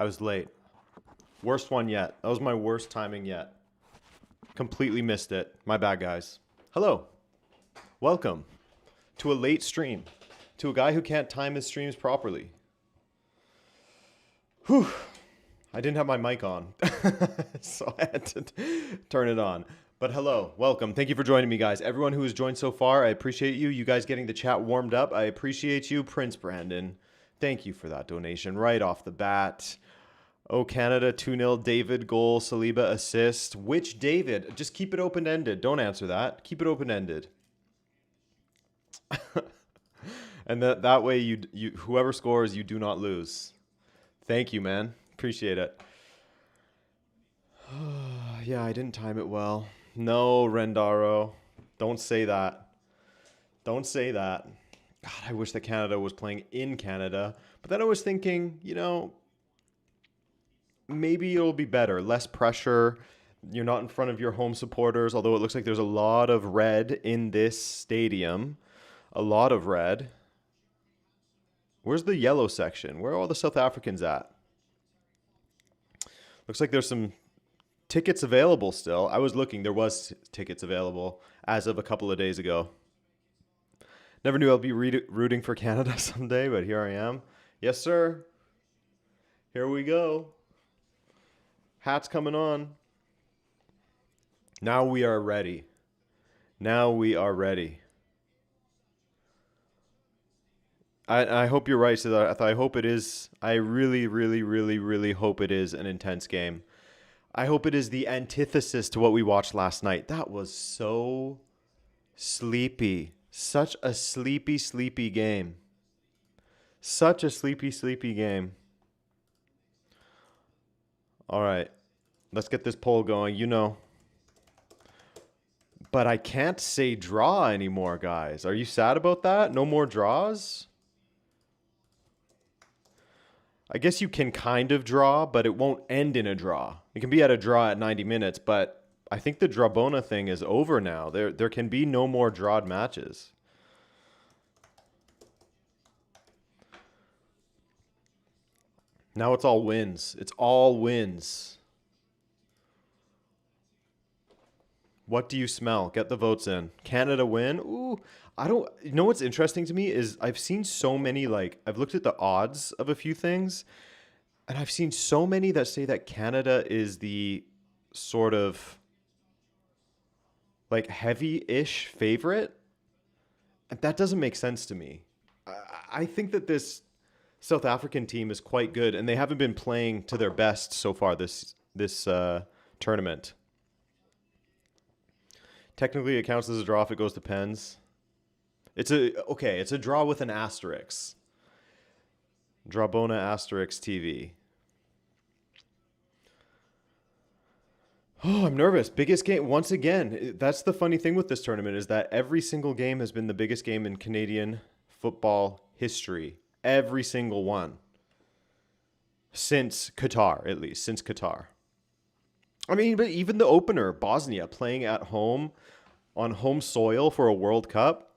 I was late. Worst one yet. That was my worst timing yet. Completely missed it. My bad, guys. Hello. Welcome to a late stream. To a guy who can't time his streams properly. Whew. I didn't have my mic on, so I had to turn it on. But hello, welcome. Thank you for joining me, guys. Everyone who has joined so far, I appreciate you. You guys getting the chat warmed up, I appreciate you. Prince Brandon, thank you for that donation right off the bat. Oh, Canada, 2-0. David, goal. Saliba, assist. Which David? Just keep it open-ended. Don't answer that. Keep it open-ended. And that way, you whoever scores, you do not lose. Thank you, man. Appreciate it. Yeah, I didn't time it well. No, Rendaro. Don't say that. Don't say that. God, I wish that Canada was playing in Canada. But then I was thinking, you know, maybe it'll be better. Less pressure. You're not in front of your home supporters, although it looks like there's a lot of red in this stadium. A lot of red. Where's the yellow section? Where are all the South Africans at? Looks like there's some tickets available still. I was looking. There was tickets available as of a couple of days ago. Never knew I'd be rooting for Canada someday, but here I am. Yes, sir. Here we go. Hat's coming on. Now we are ready. Now we are ready. I hope you're right, so I hope it is. I really, really, really, really hope it is an intense game. I hope it is the antithesis to what we watched last night. That was so sleepy. Such a sleepy, sleepy game. Such a sleepy, sleepy game. All right. Let's get this poll going. You know. But I can't say draw anymore, guys. Are you sad about that? No more draws? I guess you can kind of draw, but it won't end in a draw. It can be at a draw at 90 minutes, but I think the Drabona thing is over now. There can be no more drawed matches. Now it's all wins. It's all wins. What do you smell? Get the votes in. Canada win? Ooh, I don't... You know what's interesting to me is I've seen so many, like... I've looked at the odds of a few things, and I've seen so many that say that Canada is the sort of, like, heavy-ish favorite. And that doesn't make sense to me. I think that this South African team is quite good, and they haven't been playing to their best so far this tournament. Technically, it counts as a draw if it goes to pens. It's a draw with an asterisk. Drabona asterisk TV. Oh, I'm nervous. Biggest game once again. That's the funny thing with this tournament is that every single game has been the biggest game in Canadian football history. Every single one. Since Qatar, at least. Since Qatar. I mean, but even the opener, Bosnia, playing at home on home soil for a World Cup.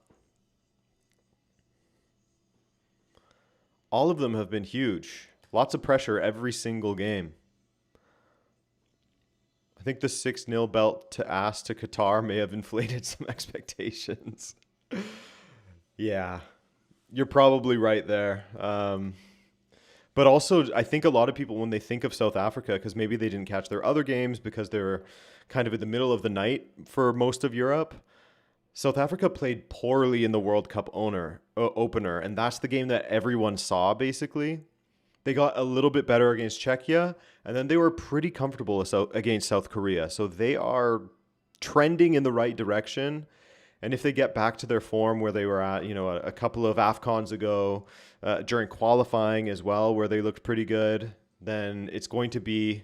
All of them have been huge. Lots of pressure every single game. I think the 6-0 belt to ass to Qatar may have inflated some expectations. Yeah, you're probably right there. But also, I think a lot of people, when they think of South Africa, because maybe they didn't catch their other games because they're kind of in the middle of the night for most of Europe, South Africa played poorly in the World Cup opener, and that's the game that everyone saw, basically. They got a little bit better against Czechia, and then they were pretty comfortable against South Korea. So they are trending in the right direction. And if they get back to their form where they were at, you know, a couple of AFCONs ago, during qualifying as well, where they looked pretty good, then it's going to be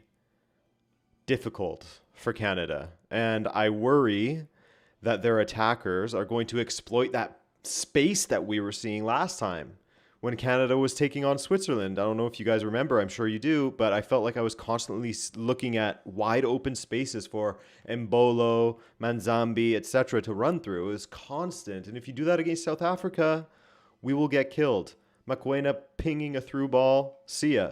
difficult for Canada. And I worry that their attackers are going to exploit that space that we were seeing last time when Canada was taking on Switzerland. I don't know if you guys remember, I'm sure you do, but I felt like I was constantly looking at wide open spaces for Mbolo, Manzambi, etc. to run through. It was constant. And if you do that against South Africa, we will get killed. Makwena pinging a through ball. See ya.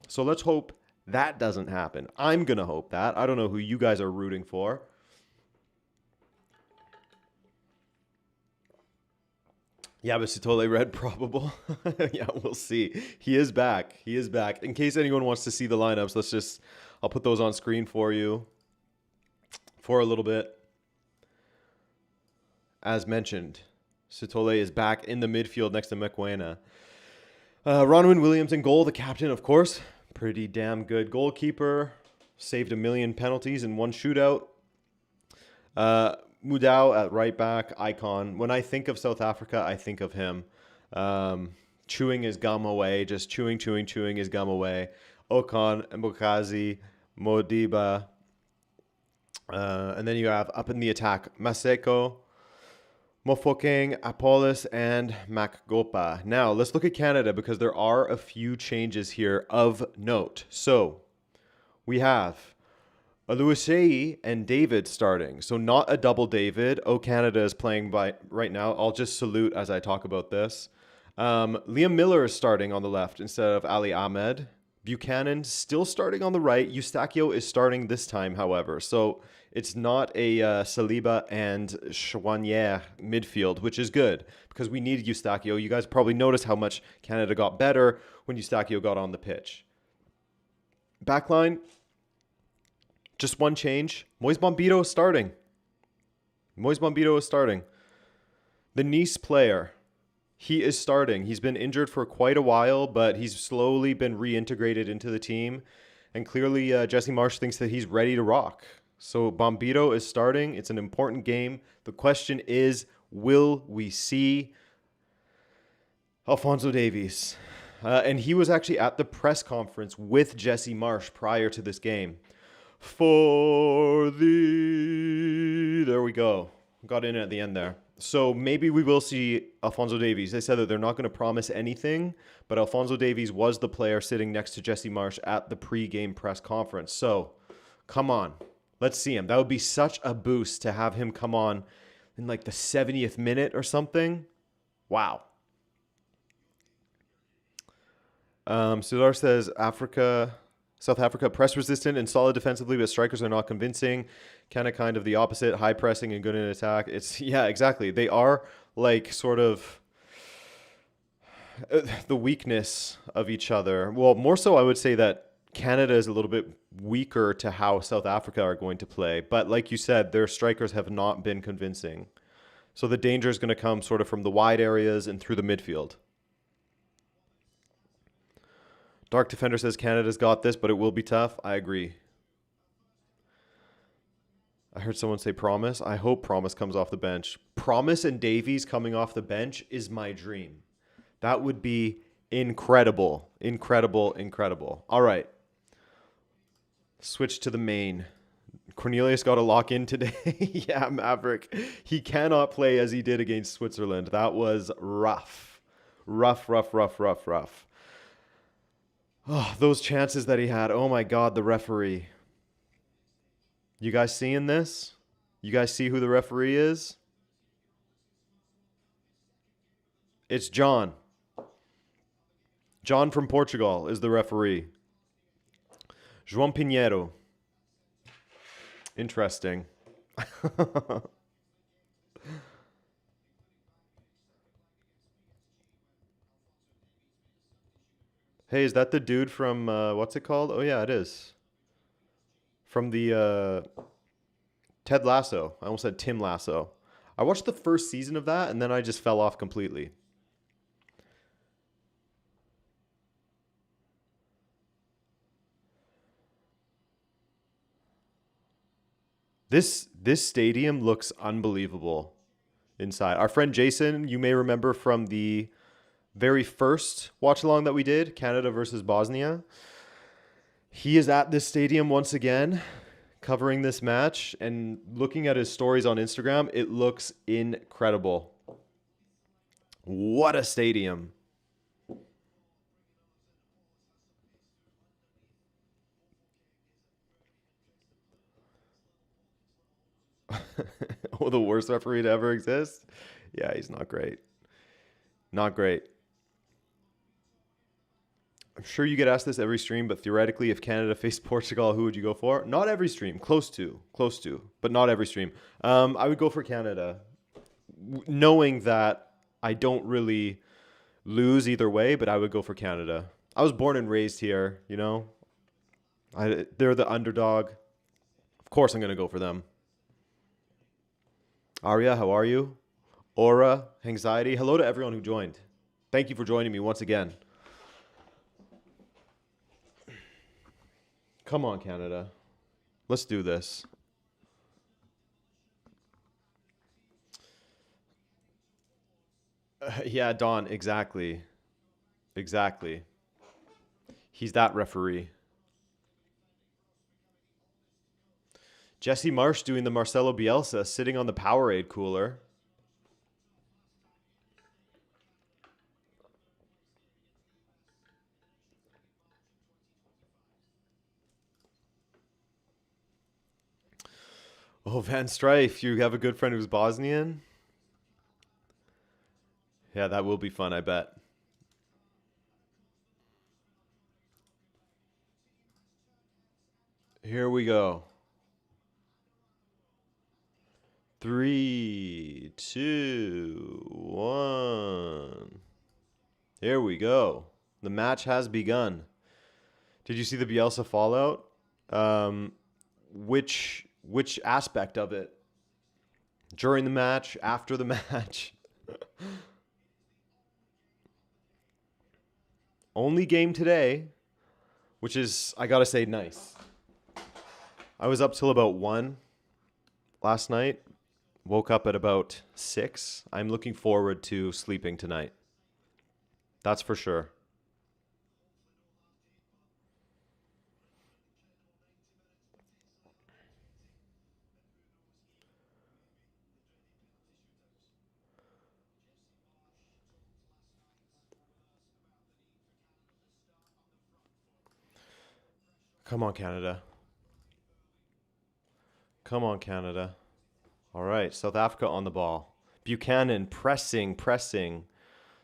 So let's hope that doesn't happen. I'm going to hope that. I don't know who you guys are rooting for. Yeah, but Sitole read probable. Yeah, we'll see. He is back. He is back. In case anyone wants to see the lineups, I'll put those on screen for you for a little bit. As mentioned, Sitole is back in the midfield next to Mekwena. Ronwin Williams in goal, the captain, of course. Pretty damn good goalkeeper. Saved a million penalties in one shootout. Mudau at right back, icon. When I think of South Africa, I think of him. Chewing his gum away, just chewing his gum away. Okan, Mbokazi, Modiba. And then you have up in the attack, Maseko, Mofokeng, Apollos, and Makgopa. Now, let's look at Canada because there are a few changes here of note. So, we have Aluasei and David starting. So, not a double David. Canada is playing by right now. I'll just salute as I talk about this. Liam Miller is starting on the left instead of Ali Ahmed. Buchanan still starting on the right. Eustachio is starting this time, however. So it's not a Saliba and Chouanier midfield, which is good because we need Eustachio. You guys probably noticed how much Canada got better when Eustachio got on the pitch. Backline, just one change. Moise Bombito is starting. The Nice player. He is starting. He's been injured for quite a while, but he's slowly been reintegrated into the team. And clearly, Jesse Marsch thinks that he's ready to rock. So Bombito is starting. It's an important game. The question is, will we see Alphonso Davies? And he was actually at the press conference with Jesse Marsch prior to this game. For the... There we go. Got in at the end there. So maybe we will see Alphonso Davies. They said that they're not going to promise anything, but Alphonso Davies was the player sitting next to Jesse Marsch at the pre-game press conference. So come on, let's see him. That would be such a boost to have him come on in like the 70th minute or something. Wow. Sudar says South Africa press resistant and solid defensively, but strikers are not convincing. Kind of the opposite, high pressing and good in attack. Yeah, exactly. They are like sort of the weakness of each other. Well, more so I would say that Canada is a little bit weaker to how South Africa are going to play. But like you said, their strikers have not been convincing. So the danger is going to come sort of from the wide areas and through the midfield. Dark Defender says Canada's got this, but it will be tough. I agree. I heard someone say Promise. I hope Promise comes off the bench. Promise and Davies coming off the bench is my dream. That would be incredible. Incredible. All right. Switch to the main. Cornelius got a lock in today. Yeah, Maverick. He cannot play as he did against Switzerland. That was rough. Rough. Oh, those chances that he had. Oh my God, the referee. You guys seeing this? You guys see who the referee is? It's John. John from Portugal is the referee. João Pinheiro. Interesting. Hey, is that the dude from, what's it called? Oh, yeah, it is. From the Ted Lasso. I almost said Tim Lasso. I watched the first season of that, and then I just fell off completely. This stadium looks unbelievable inside. Our friend Jason, you may remember from the very first watch along that we did, Canada versus Bosnia. He is at this stadium once again, covering this match, and looking at his stories on Instagram, it looks incredible. What a stadium. Oh, the worst referee to ever exist? Yeah, he's not great. Not great. I'm sure you get asked this every stream, but theoretically, if Canada faced Portugal, who would you go for? Not every stream, close to, but not every stream. I would go for Canada, knowing that I don't really lose either way, but I would go for Canada. I was born and raised here, you know. They're the underdog. Of course, I'm gonna go for them. Arya, how are you? Aura, anxiety. Hello to everyone who joined. Thank you for joining me once again. Come on, Canada. Let's do this. Yeah, Don, exactly. Exactly. He's that referee. Jesse Marsh doing the Marcelo Bielsa, sitting on the Powerade cooler. Oh, Van Strife, you have a good friend who's Bosnian? Yeah, that will be fun, I bet. Here we go. 3, 2, 1. Here we go. The match has begun. Did you see the Bielsa fallout? Which aspect of it? During the match, after the match? Only game today, which is, I gotta say, nice. I was up till about 1 last night. Woke up at about 6. I'm looking forward to sleeping tonight. That's for sure. Come on, Canada. Come on, Canada. All right, South Africa on the ball. Buchanan pressing,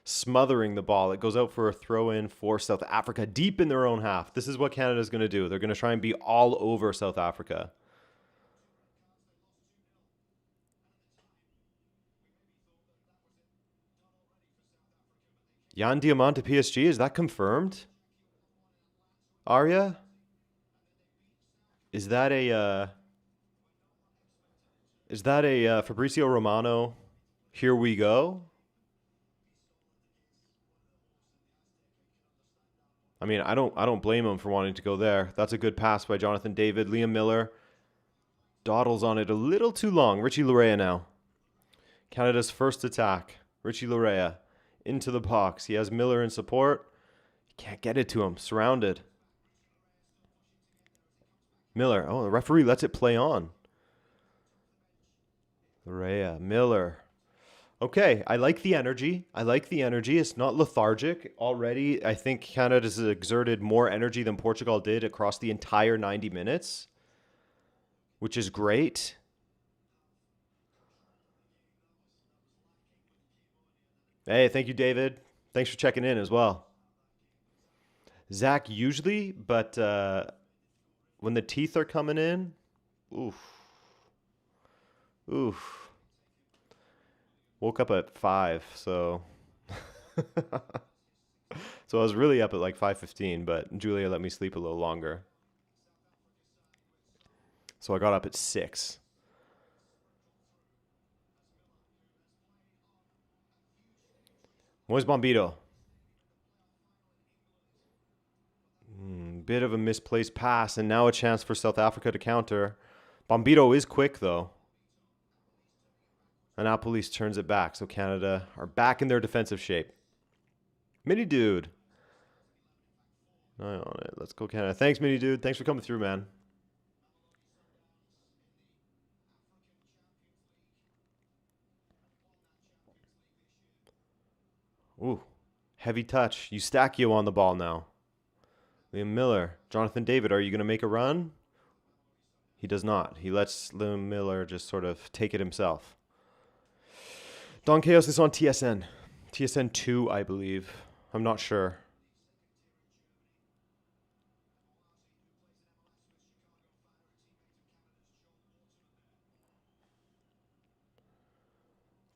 smothering the ball. It goes out for a throw-in for South Africa deep in their own half. This is what Canada's going to do. They're going to try and be all over South Africa. Jan Diamant to PSG, is that confirmed? Arya? Is that a Fabrizio Romano? Here we go. I mean, I don't blame him for wanting to go there. That's a good pass by Jonathan David. Liam Miller dawdles on it a little too long. Richie Larea now. Canada's first attack. Richie Larea into the box. He has Miller in support. He can't get it to him. Surrounded. Miller. Oh, the referee lets it play on. Larea. Miller. Okay, I like the energy. It's not lethargic. Already, I think Canada's exerted more energy than Portugal did across the entire 90 minutes, which is great. Hey, thank you, David. Thanks for checking in as well. Zach, usually, but when the teeth are coming in, oof. Woke up at 5, so so I was really up at like 5:15, but Julia let me sleep a little longer. So I got up at 6. Moise Bombito. Bit of a misplaced pass, and now a chance for South Africa to counter. Bombito is quick, though. Annapolis turns it back, so Canada are back in their defensive shape. Mini Dude. Eye on it. Let's go, Canada. Thanks, Mini Dude. Thanks for coming through, man. Ooh, heavy touch. Eustaquio on the ball now. Liam Miller. Jonathan David, are you going to make a run? He does not. He lets Liam Miller just sort of take it himself. Don Chaos is on TSN. TSN 2, I believe. I'm not sure.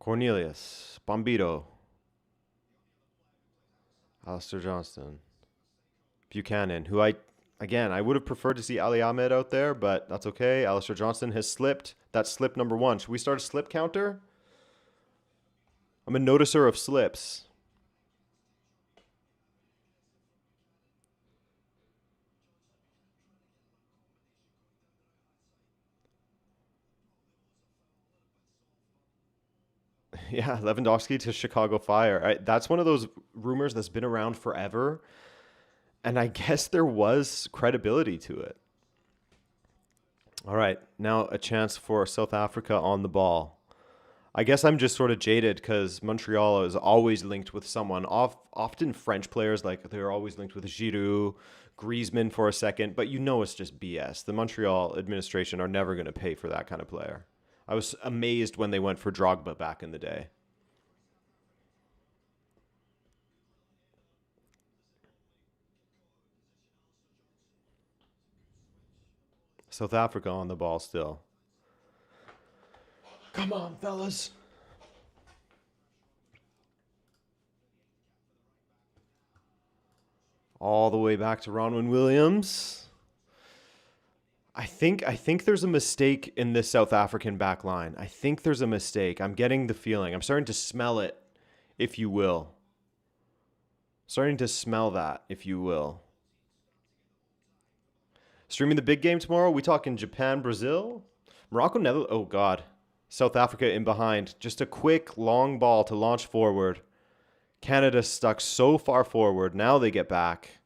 Cornelius. Bombito. Alistair Johnston. Buchanan, who I would have preferred to see Ali Ahmed out there, but that's okay. Alistair Johnston has slipped. That's slip number 1. Should we start a slip counter? I'm a noticer of slips. Yeah, Lewandowski to Chicago Fire. That's one of those rumors that's been around forever. And I guess there was credibility to it. All right, now a chance for South Africa on the ball. I guess I'm just sort of jaded because Montreal is always linked with someone. Often French players, like they're always linked with Giroud, Griezmann for a second, but you know it's just BS. The Montreal administration are never going to pay for that kind of player. I was amazed when they went for Drogba back in the day. South Africa on the ball still. Come on, fellas. All the way back to Ronwin Williams. I think there's a mistake in this South African back line. I think there's a mistake. I'm getting the feeling. I'm starting to smell it, if you will. Starting to smell that, if you will. Streaming the big game tomorrow. We talking Japan, Brazil? Morocco, Netherlands. Oh, God. South Africa in behind. Just a quick, long ball to launch forward. Canada stuck so far forward. Now they get back.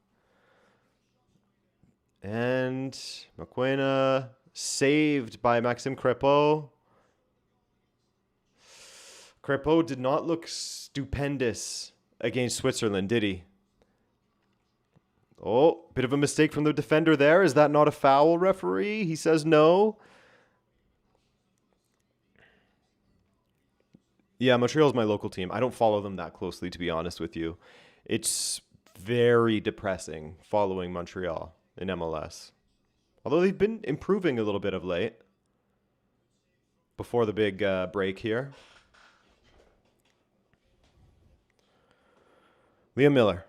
And Mokoena saved by Maxime Crépeau. Crépeau did not look stupendous against Switzerland, did he? Oh, bit of a mistake from the defender there. Is that not a foul, referee? He says no. Yeah, Montreal's my local team. I don't follow them that closely, to be honest with you. It's very depressing following Montreal in MLS. Although they've been improving a little bit of late. Before the big break here. Liam Miller.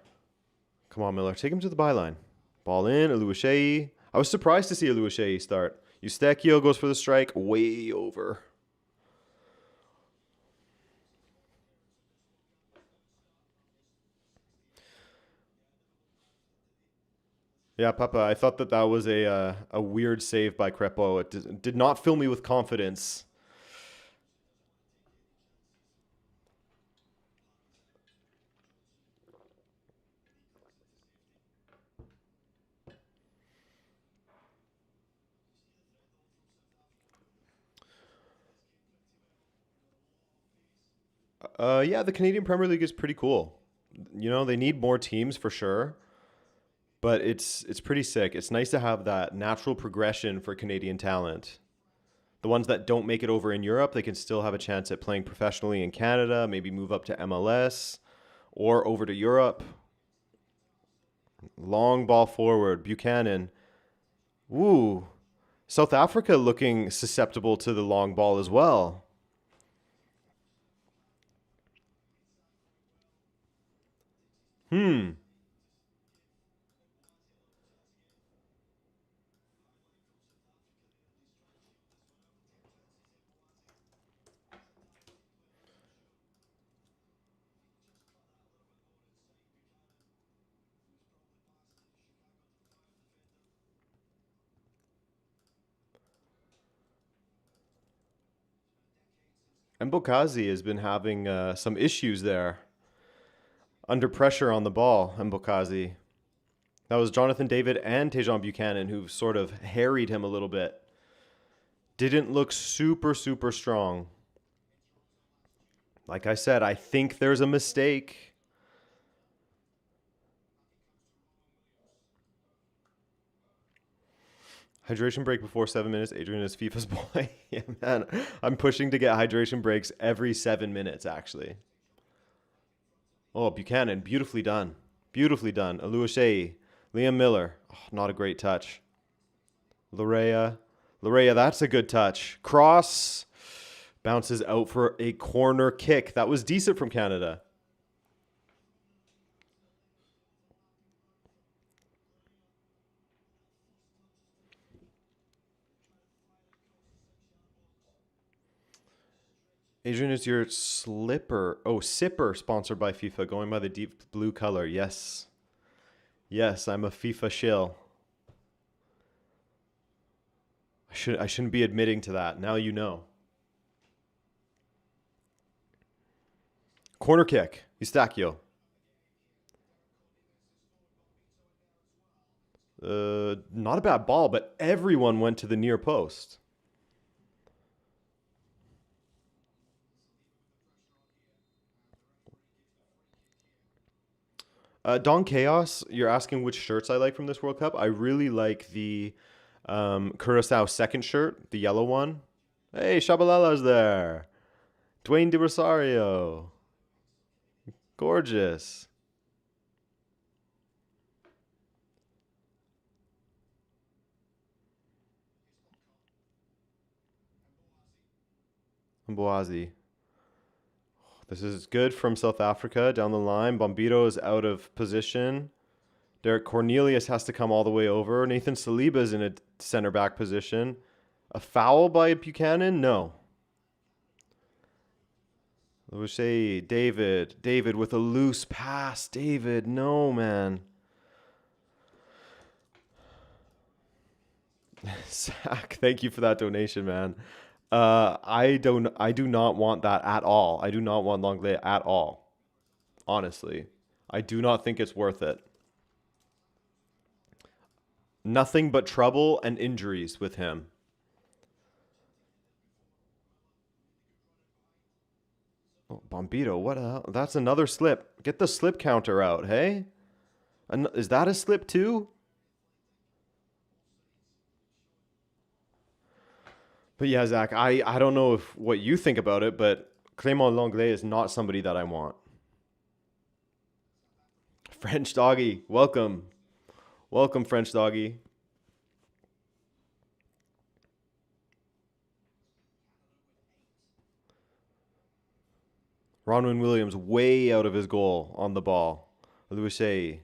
Come on, Miller. Take him to the byline. Ball in. Oluwaseyi. I was surprised to see Oluwaseyi start. Eustachio goes for the strike. Way over. Yeah, Papa, I thought that was a weird save by Crépeau. It did not fill me with confidence. Yeah, the Canadian Premier League is pretty cool. You know, they need more teams for sure. But it's pretty sick. It's nice to have that natural progression for Canadian talent. The ones that don't make it over in Europe, they can still have a chance at playing professionally in Canada, maybe move up to MLS or over to Europe. Long ball forward, Buchanan. Woo. South Africa looking susceptible to the long ball as well. Mbokazi has been having some issues there. Under pressure on the ball, Mbokazi. That was Jonathan David and Tejan Buchanan who sort of harried him a little bit. Didn't look super, super strong. Like I said, I think there's a mistake. Hydration break before 7 minutes. Adrian is FIFA's boy. Yeah, man. I'm pushing to get hydration breaks every 7 minutes, actually. Oh, Buchanan. Beautifully done. Beautifully done. Oluwaseyi. Liam Miller. Oh, not a great touch. Larea. That's a good touch. Cross Bounces out for a corner kick. That was decent from Canada. Adrian, is your slipper, sipper sponsored by FIFA, going by the deep blue color? Yes. Yes, I'm a FIFA shill. I shouldn't be admitting to that. Now you know. Corner kick. Eustachio. Not a bad ball, but everyone went to the near post. Don Chaos, you're asking which shirts I like from this World Cup. I really like the Curacao second shirt, the yellow one. Hey, Shabalala's there. Dwayne De Rosario. Gorgeous. Mboazi. This is good from South Africa down the line. Bombito is out of position. Derek Cornelius has to come all the way over. Nathan Saliba is in a center back position. A foul by Buchanan? No. Let's say David. David with a loose pass. David, no, man. Zach, thank you for that donation, man. I do not want that at all. I do not want Longley at all. Honestly, I do not think it's worth it. Nothing but trouble and injuries with him. Oh, Bombito, what the hell? That's another slip. Get the slip counter out, hey? Is that a slip too? But yeah, Zach, I don't know what you think about it, but Clément Lenglet is not somebody that I want. French Doggy, welcome. Welcome, French Doggy. Ronwin Williams way out of his goal on the ball. Louis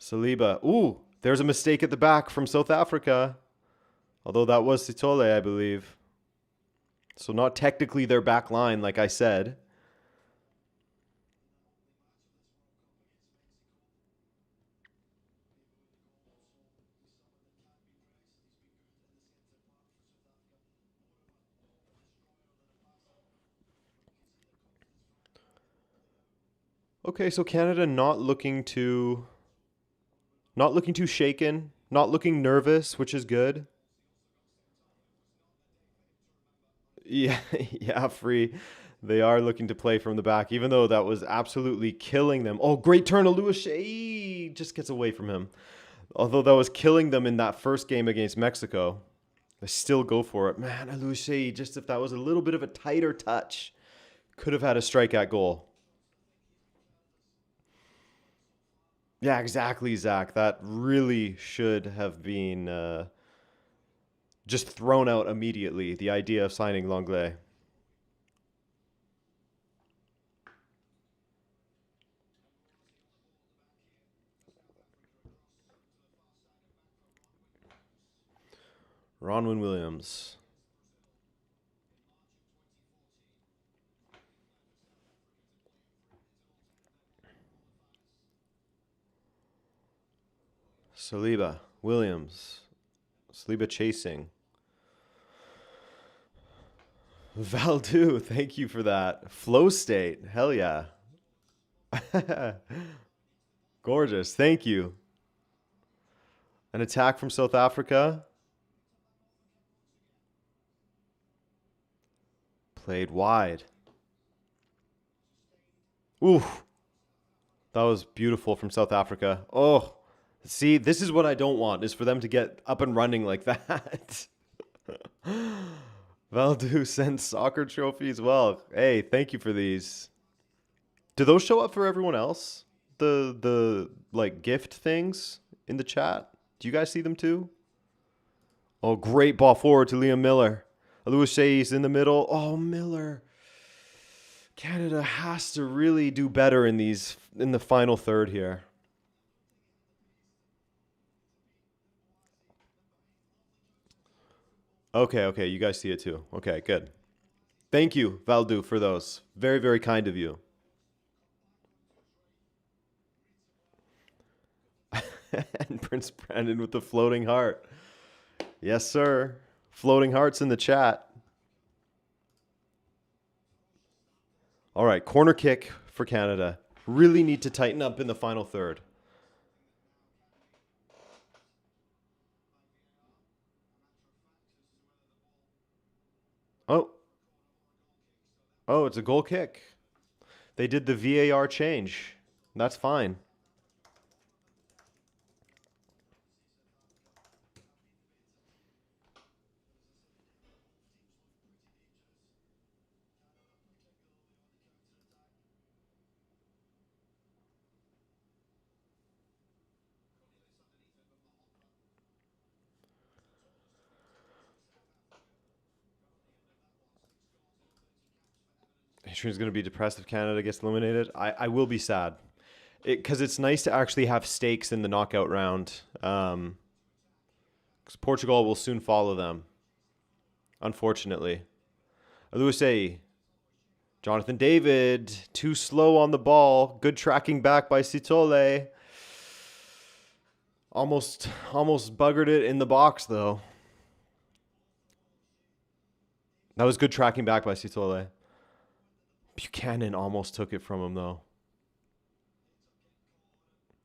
Saliba. Ooh, there's a mistake at the back from South Africa. Although that was Sitole, I believe. So not technically their back line, like I said. Okay, so Canada not looking too shaken, not looking nervous, which is good. Yeah, yeah, free. They are looking to play from the back, even though that was absolutely killing them. Oh, great turn to Louis Shea. Just gets away from him. Although that was killing them in that first game against Mexico. They still go for it. Man, Louis Shea, just if that was a little bit of a tighter touch, could have had a strike at goal. Yeah, exactly, Zach. That really should have been just thrown out immediately, the idea of signing Longley. Ronwin Williams. Saliba. Williams. Saliba chasing. Valdu, thank you for that. Flow state. Hell yeah. Gorgeous. Thank you. An attack from South Africa. Played wide. Ooh. That was beautiful from South Africa. Oh, see, this is what I don't want, is for them to get up and running like that. Valdu sends soccer trophies. Well, hey, thank you for these. Do those show up for everyone else? The like gift things in the chat? Do you guys see them too? Oh, great ball forward to Liam Miller. Lewis Shay's in the middle. Oh, Miller. Canada has to really do better in the final third here. Okay, you guys see it too. Okay, good. Thank you, Valdu, for those. Very, very kind of you. And Prince Brandon with the floating heart. Yes, sir. Floating hearts in the chat. All right, corner kick for Canada. Really need to tighten up in the final third. Oh. Oh, it's a goal kick. They did the VAR change. That's fine. History's going to be depressed if Canada gets eliminated. I will be sad. Because it's nice to actually have stakes in the knockout round. Because Portugal will soon follow them. Unfortunately. Aluase. Jonathan David. Too slow on the ball. Good tracking back by Sitole. Almost buggered it in the box, though. That was good tracking back by Sitole. Buchanan almost took it from him, though.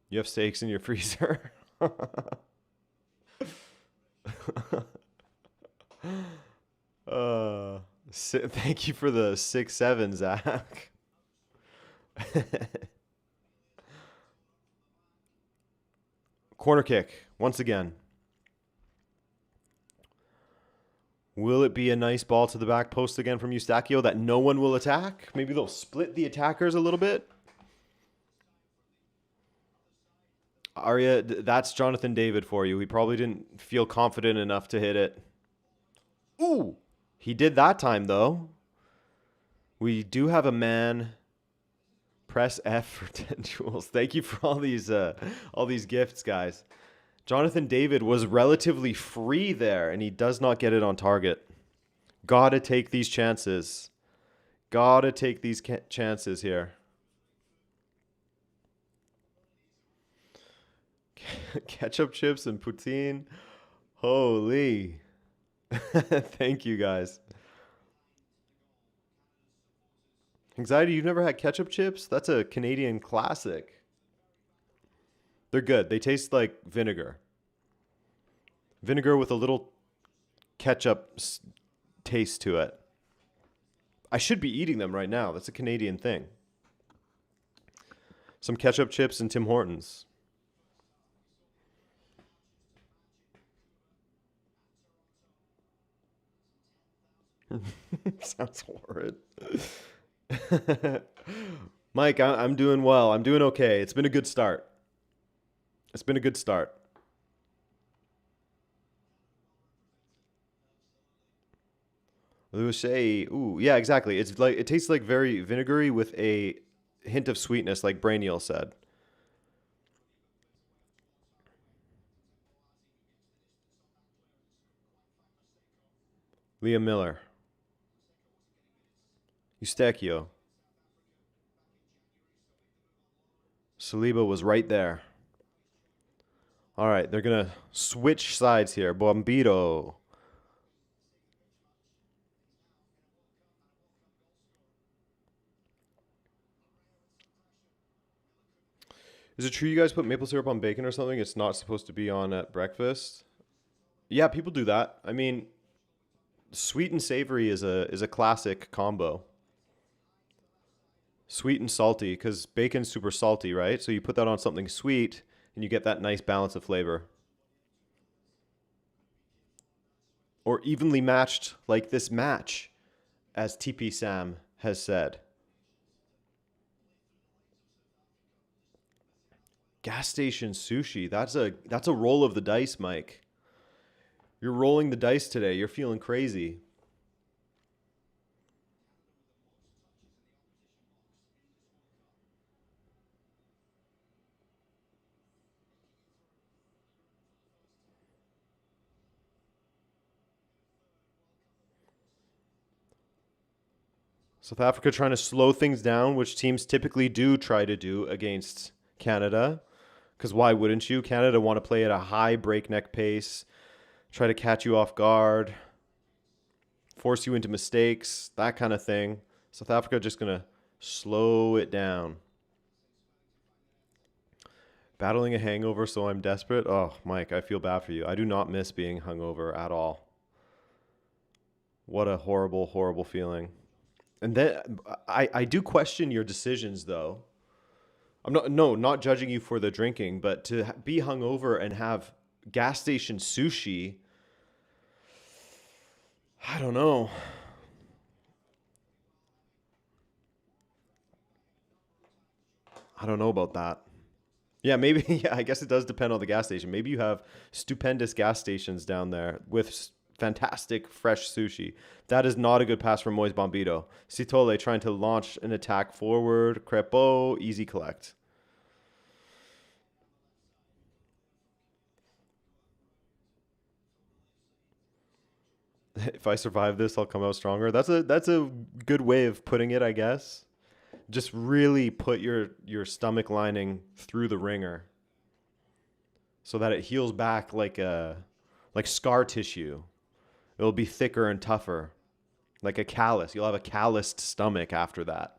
You have steaks in your freezer. Thank you for the 6-7, Zach. Corner kick, once again. Will it be a nice ball to the back post again from Eustachio that no one will attack? Maybe they'll split the attackers a little bit. Arya, that's Jonathan David for you. He probably didn't feel confident enough to hit it. Ooh, he did that time, though. We do have a man. Press F for 10 jewels. Thank you for all these gifts, guys. Jonathan David was relatively free there, and he does not get it on target. Gotta take these chances. Gotta take these chances here. Ketchup chips and poutine. Holy. Thank you, guys. Anxiety, you've never had ketchup chips? That's a Canadian classic. They're good. They taste like vinegar. Vinegar with a little ketchup taste to it. I should be eating them right now. That's a Canadian thing. Some ketchup chips and Tim Hortons. Sounds horrid. Mike, I'm doing well. I'm doing okay. It's been a good start. It's been a good start. Louis, ooh, yeah, exactly. It's like it tastes like very vinegary with a hint of sweetness, like Brainiel said. Liam Miller. Eustachio. Saliba was right there. All right, they're going to switch sides here. Bombito. Is it true you guys put maple syrup on bacon or something? It's not supposed to be on at breakfast. Yeah, people do that. I mean, sweet and savory is a classic combo. Sweet and salty, because bacon's super salty, right? So you put that on something sweet, and you get that nice balance of flavor. Or evenly matched like this match, as TP Sam has said. Gas station sushi. That's a roll of the dice, Mike. You're rolling the dice today. You're feeling crazy. South Africa trying to slow things down, which teams typically do try to do against Canada. Because why wouldn't you? Canada want to play at a high breakneck pace, try to catch you off guard, force you into mistakes, that kind of thing. South Africa just going to slow it down. Battling a hangover, so I'm desperate. Oh, Mike, I feel bad for you. I do not miss being hungover at all. What a horrible, horrible feeling. And then I do question your decisions, though. I'm not judging you for the drinking, but to be hungover and have gas station sushi, I don't know. I don't know about that. Yeah, maybe. Yeah, I guess it does depend on the gas station. Maybe you have stupendous gas stations down there with fantastic fresh sushi. That is not a good pass from Moise Bombito. Sitole trying to launch an attack forward. Crepeau, easy collect. If I survive this, I'll come out stronger. That's a good way of putting it, I guess. Just really put your stomach lining through the ringer so that it heals back like scar tissue. It'll be thicker and tougher, like a callus. You'll have a calloused stomach after that.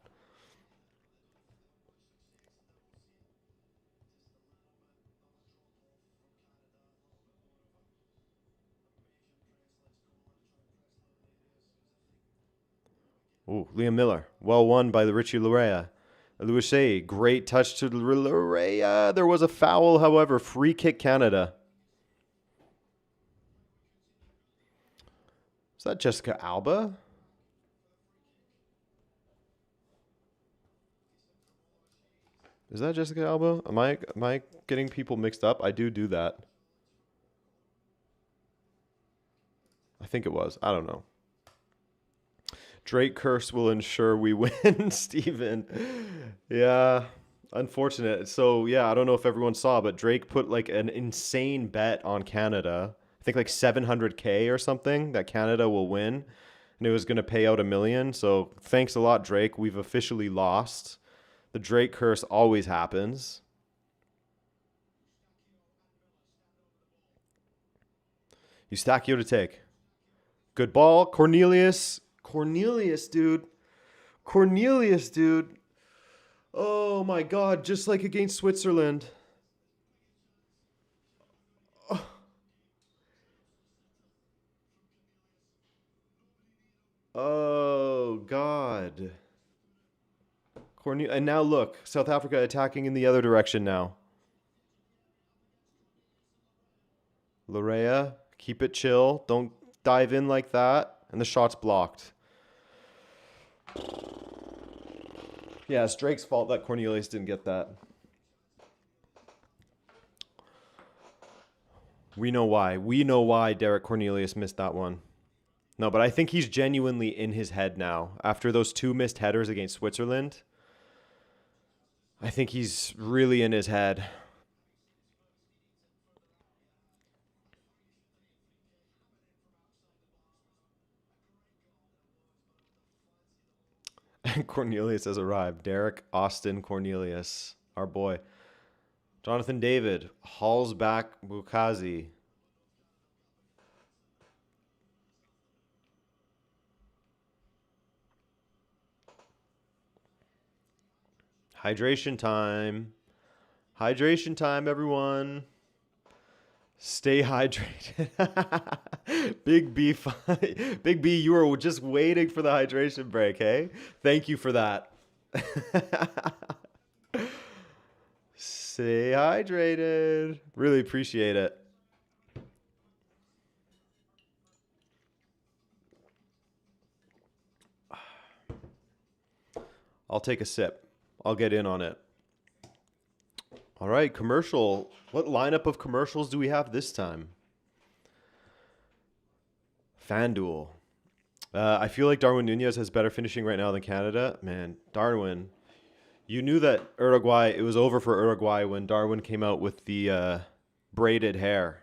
Ooh, Liam Miller. Well won by the Richie Larea. Louis, great touch to Larea. There was a foul, however. Free kick Canada. Is that Jessica Alba? Is that Jessica Alba? Am I getting people mixed up? I do that. I think it was. I don't know. Drake curse will ensure we win, Steven. Yeah, unfortunate. So, yeah, I don't know if everyone saw, but Drake put like an insane bet on Canada. I think like 700K or something that Canada will win. And it was going to pay out $1 million. So, thanks a lot, Drake. We've officially lost. The Drake curse always happens. Eustachio to take. Good ball. Cornelius, dude. Cornelius, dude. Oh my God, just like against Switzerland. Oh God. And now look, South Africa attacking in the other direction now. Larea, keep it chill. Don't dive in like that. And the shot's blocked. Yeah, it's Drake's fault that Cornelius didn't get that. We know why. We know why Derek Cornelius missed that one. No, but I think he's genuinely in his head now. After those 2 missed headers against Switzerland, I think he's really in his head. Cornelius has arrived. Derek Austin Cornelius, our boy. Jonathan David hauls back Bukazi. Hydration time. Hydration time, everyone. Stay hydrated. Big B, Big B, you were just waiting for the hydration break, hey? Thank you for that. Stay hydrated. Really appreciate it. I'll take a sip. I'll get in on it. All right, commercial. What lineup of commercials do we have this time? FanDuel. I feel like Darwin Nunez has better finishing right now than Canada. Man, Darwin. You knew that Uruguay, it was over for Uruguay when Darwin came out with the braided hair.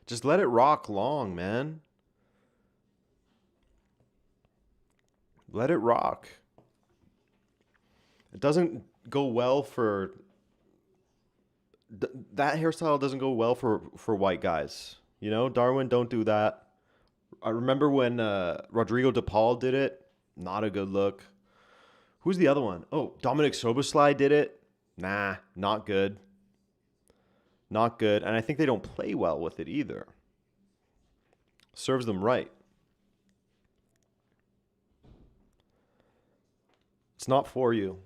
Just let it rock long, man. Let it rock. It doesn't go well for that hairstyle doesn't go well for white guys. You know, Darwin, don't do that. I remember when Rodrigo De Paul did it. Not a good look. Who's the other one? Oh, Dominic Soboslai did it. Nah, not good. Not good. And I think they don't play well with it either. Serves them right. It's not for you.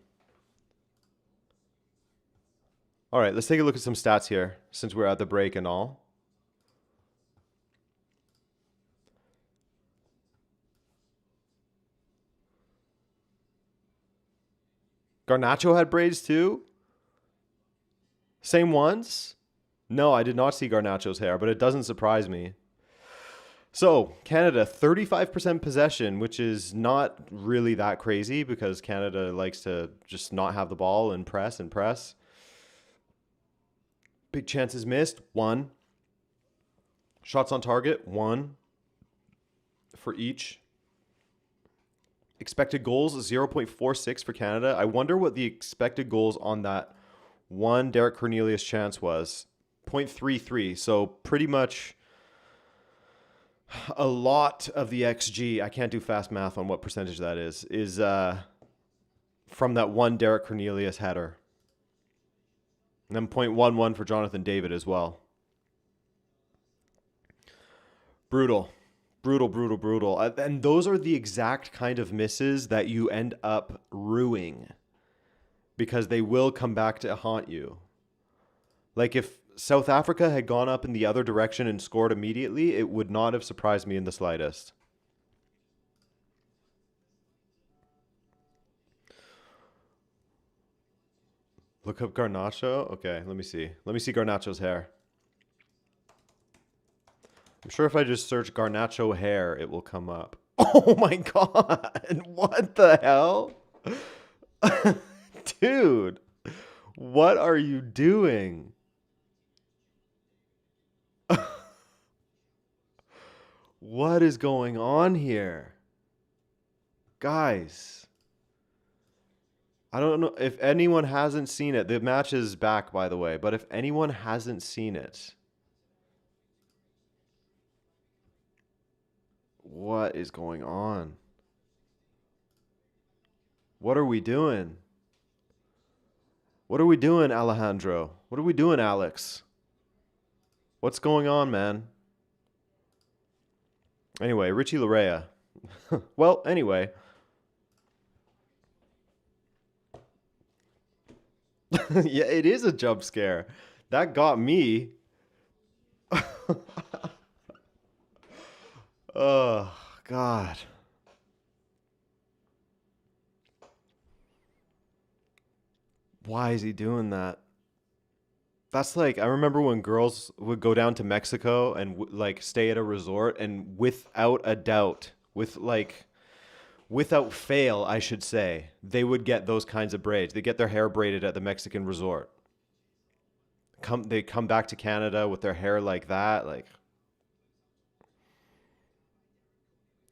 All right, let's take a look at some stats here since we're at the break and all. Garnacho had braids too? Same ones? No, I did not see Garnacho's hair, but it doesn't surprise me. So, Canada, 35% possession, which is not really that crazy because Canada likes to just not have the ball and press and press. Big chances missed, 1. Shots on target, 1 for each. Expected goals, 0.46 for Canada. I wonder what the expected goals on that one Derek Cornelius chance was. 0.33. So pretty much a lot of the XG, I can't do fast math on what percentage that is from that one Derek Cornelius header. And then 0.11 for Jonathan David as well. Brutal. Brutal, brutal, brutal. And those are the exact kind of misses that you end up ruining because they will come back to haunt you. Like if South Africa had gone up in the other direction and scored immediately, it would not have surprised me in the slightest. Look up Garnacho. Okay, let me see. Let me see Garnacho's hair. I'm sure if I just search Garnacho hair, it will come up. Oh my God. What the hell? Dude, what are you doing? What is going on here? Guys, I don't know if anyone hasn't seen it. The match is back, by the way, but if anyone hasn't seen it, what is going on? What are we doing? What are we doing, Alejandro? What are we doing, Alex? What's going on, man? Anyway, Richie Larea. Well, anyway. Yeah, it is a jump scare. That got me. Oh, God. Why is he doing that? That's like, I remember when girls would go down to Mexico and like stay at a resort and without a doubt, without fail, I should say, they would get those kinds of braids. They get their hair braided at the Mexican resort. They come back to Canada with their hair like that, like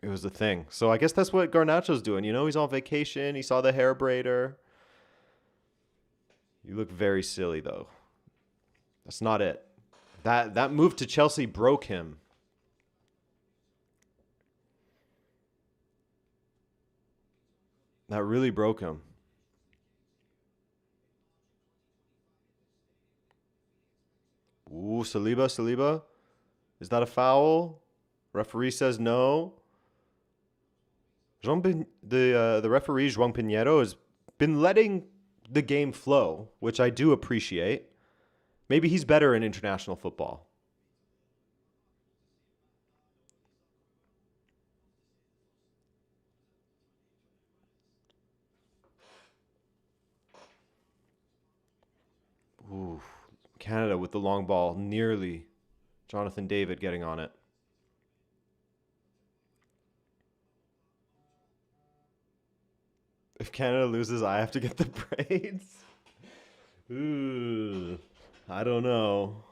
it was the thing. So I guess that's what Garnacho's doing. You know, he's on vacation. He saw the hair braider. You look very silly though. That's not it. That move to Chelsea broke him. That really broke him. Ooh, Saliba. Is that a foul? Referee says no. The referee, João Pinheiro, has been letting the game flow, which I do appreciate. Maybe he's better in international football. Ooh, Canada with the long ball, nearly. Jonathan David getting on it. If Canada loses, I have to get the braids. Ooh, I don't know.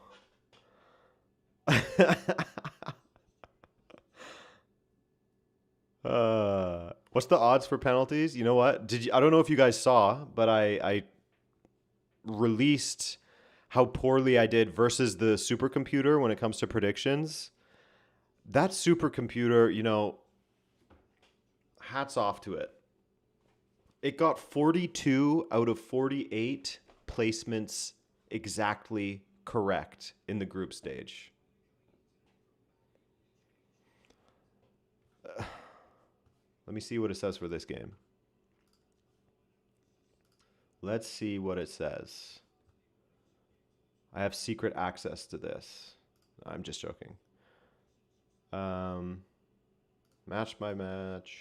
What's the odds for penalties? You know what? Did you? I don't know if you guys saw, but I released how poorly I did versus the supercomputer when it comes to predictions. That supercomputer, hats off to it. It got 42 out of 48 placements exactly correct in the group stage. Let me see what it says for this game. Let's see what it says. I have secret access to this. I'm just joking. Match by match.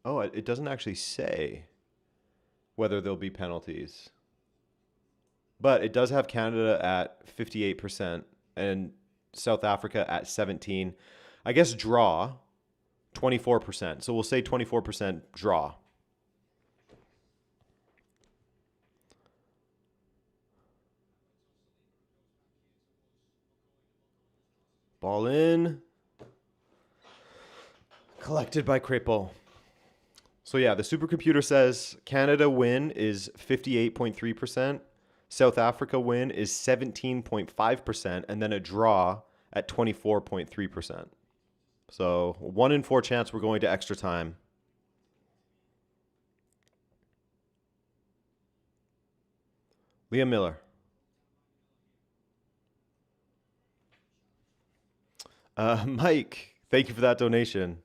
Oh, it doesn't actually say whether there'll be penalties. But it does have Canada at 58% and South Africa at 17%. I guess draw 24%. So we'll say 24% draw. Ball in. Collected by Crepeau. So yeah, the supercomputer says Canada win is 58.3%. South Africa win is 17.5%. And then a draw at 24.3%. So 1 in 4 chance we're going to extra time. Liam Miller. Mike, thank you for that donation.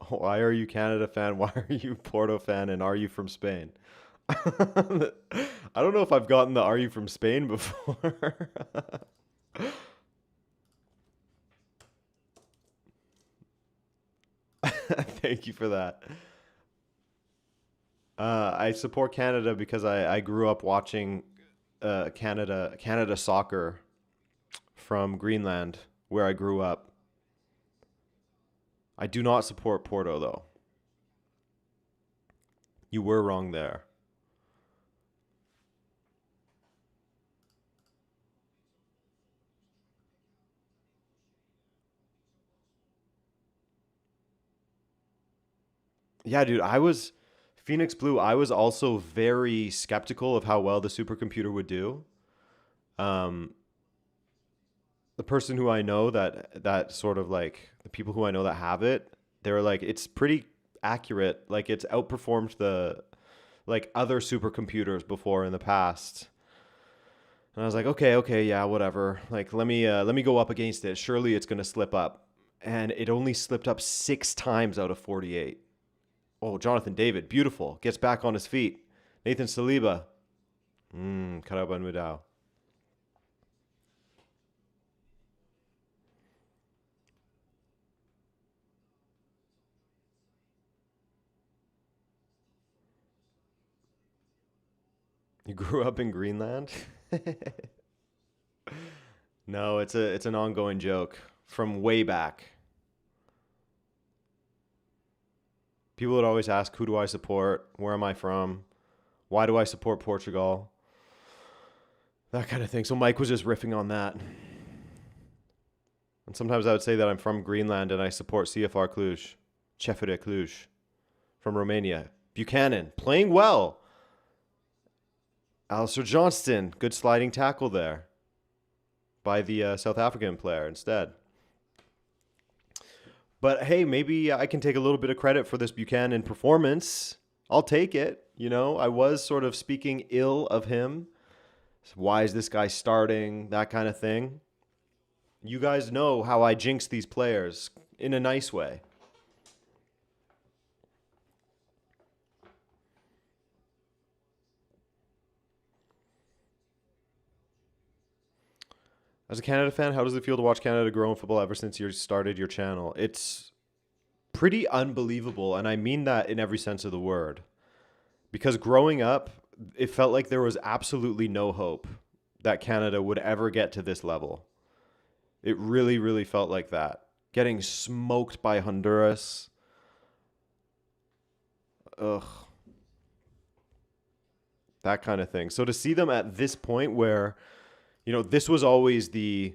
Why are you Canada fan? Why are you Porto fan? And are you from Spain? I don't know if I've gotten the "Are you from Spain" before. Thank you for that. I support Canada because I grew up watching Canada soccer from Greenland, where I grew up. I do not support Porto, though. You were wrong there. Yeah, dude, Phoenix Blue. I was also very skeptical of how well the supercomputer would do. Um, the person who I know that sort of like the people who I know that have it, they were like, it's pretty accurate. Like it's outperformed the like other supercomputers before in the past. And I was like, okay, yeah, whatever. Like let me go up against it. Surely it's gonna slip up. And it only slipped up 6 times out of 48. Oh, Jonathan David, beautiful. Gets back on his feet. Nathan Saliba. Karaban Mudau. You grew up in Greenland? No, it's an ongoing joke from way back. People would always ask, who do I support? Where am I from? Why do I support Portugal? That kind of thing. So Mike was just riffing on that. And sometimes I would say that I'm from Greenland and I support CFR Cluj, CFR Cluj from Romania. Buchanan, playing well. Alistair Johnston, good sliding tackle there by the South African player instead. But hey, maybe I can take a little bit of credit for this Buchanan performance. I'll take it. I was sort of speaking ill of him. Why is this guy starting? That kind of thing. You guys know how I jinx these players in a nice way. As a Canada fan, how does it feel to watch Canada grow in football ever since you started your channel? It's pretty unbelievable, and I mean that in every sense of the word. Because growing up, it felt like there was absolutely no hope that Canada would ever get to this level. It really, really felt like that. Getting smoked by Honduras. Ugh. That kind of thing. So to see them at this point where, this was always the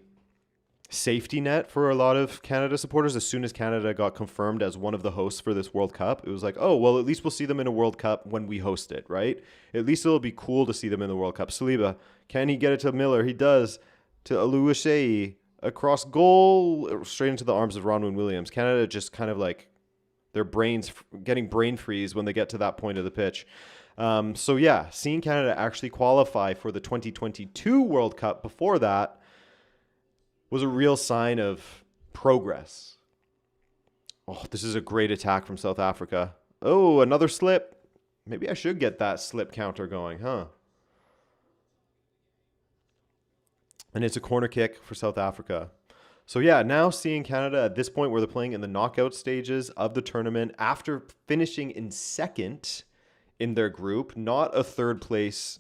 safety net for a lot of Canada supporters. As soon as Canada got confirmed as one of the hosts for this World Cup, it was like, oh, well, at least we'll see them in a World Cup when we host it, right? At least it'll be cool to see them in the World Cup. Saliba, can he get it to Miller? He does. To Oluwaseyi, across goal, straight into the arms of Ronwin Williams. Canada just kind of like their brains getting brain freeze when they get to that point of the pitch. So yeah, seeing Canada actually qualify for the 2022 World Cup before that was a real sign of progress. Oh, this is a great attack from South Africa. Oh, another slip. Maybe I should get that slip counter going, huh? And it's a corner kick for South Africa. So yeah, now seeing Canada at this point where they're playing in the knockout stages of the tournament after finishing in second in their group, not a third place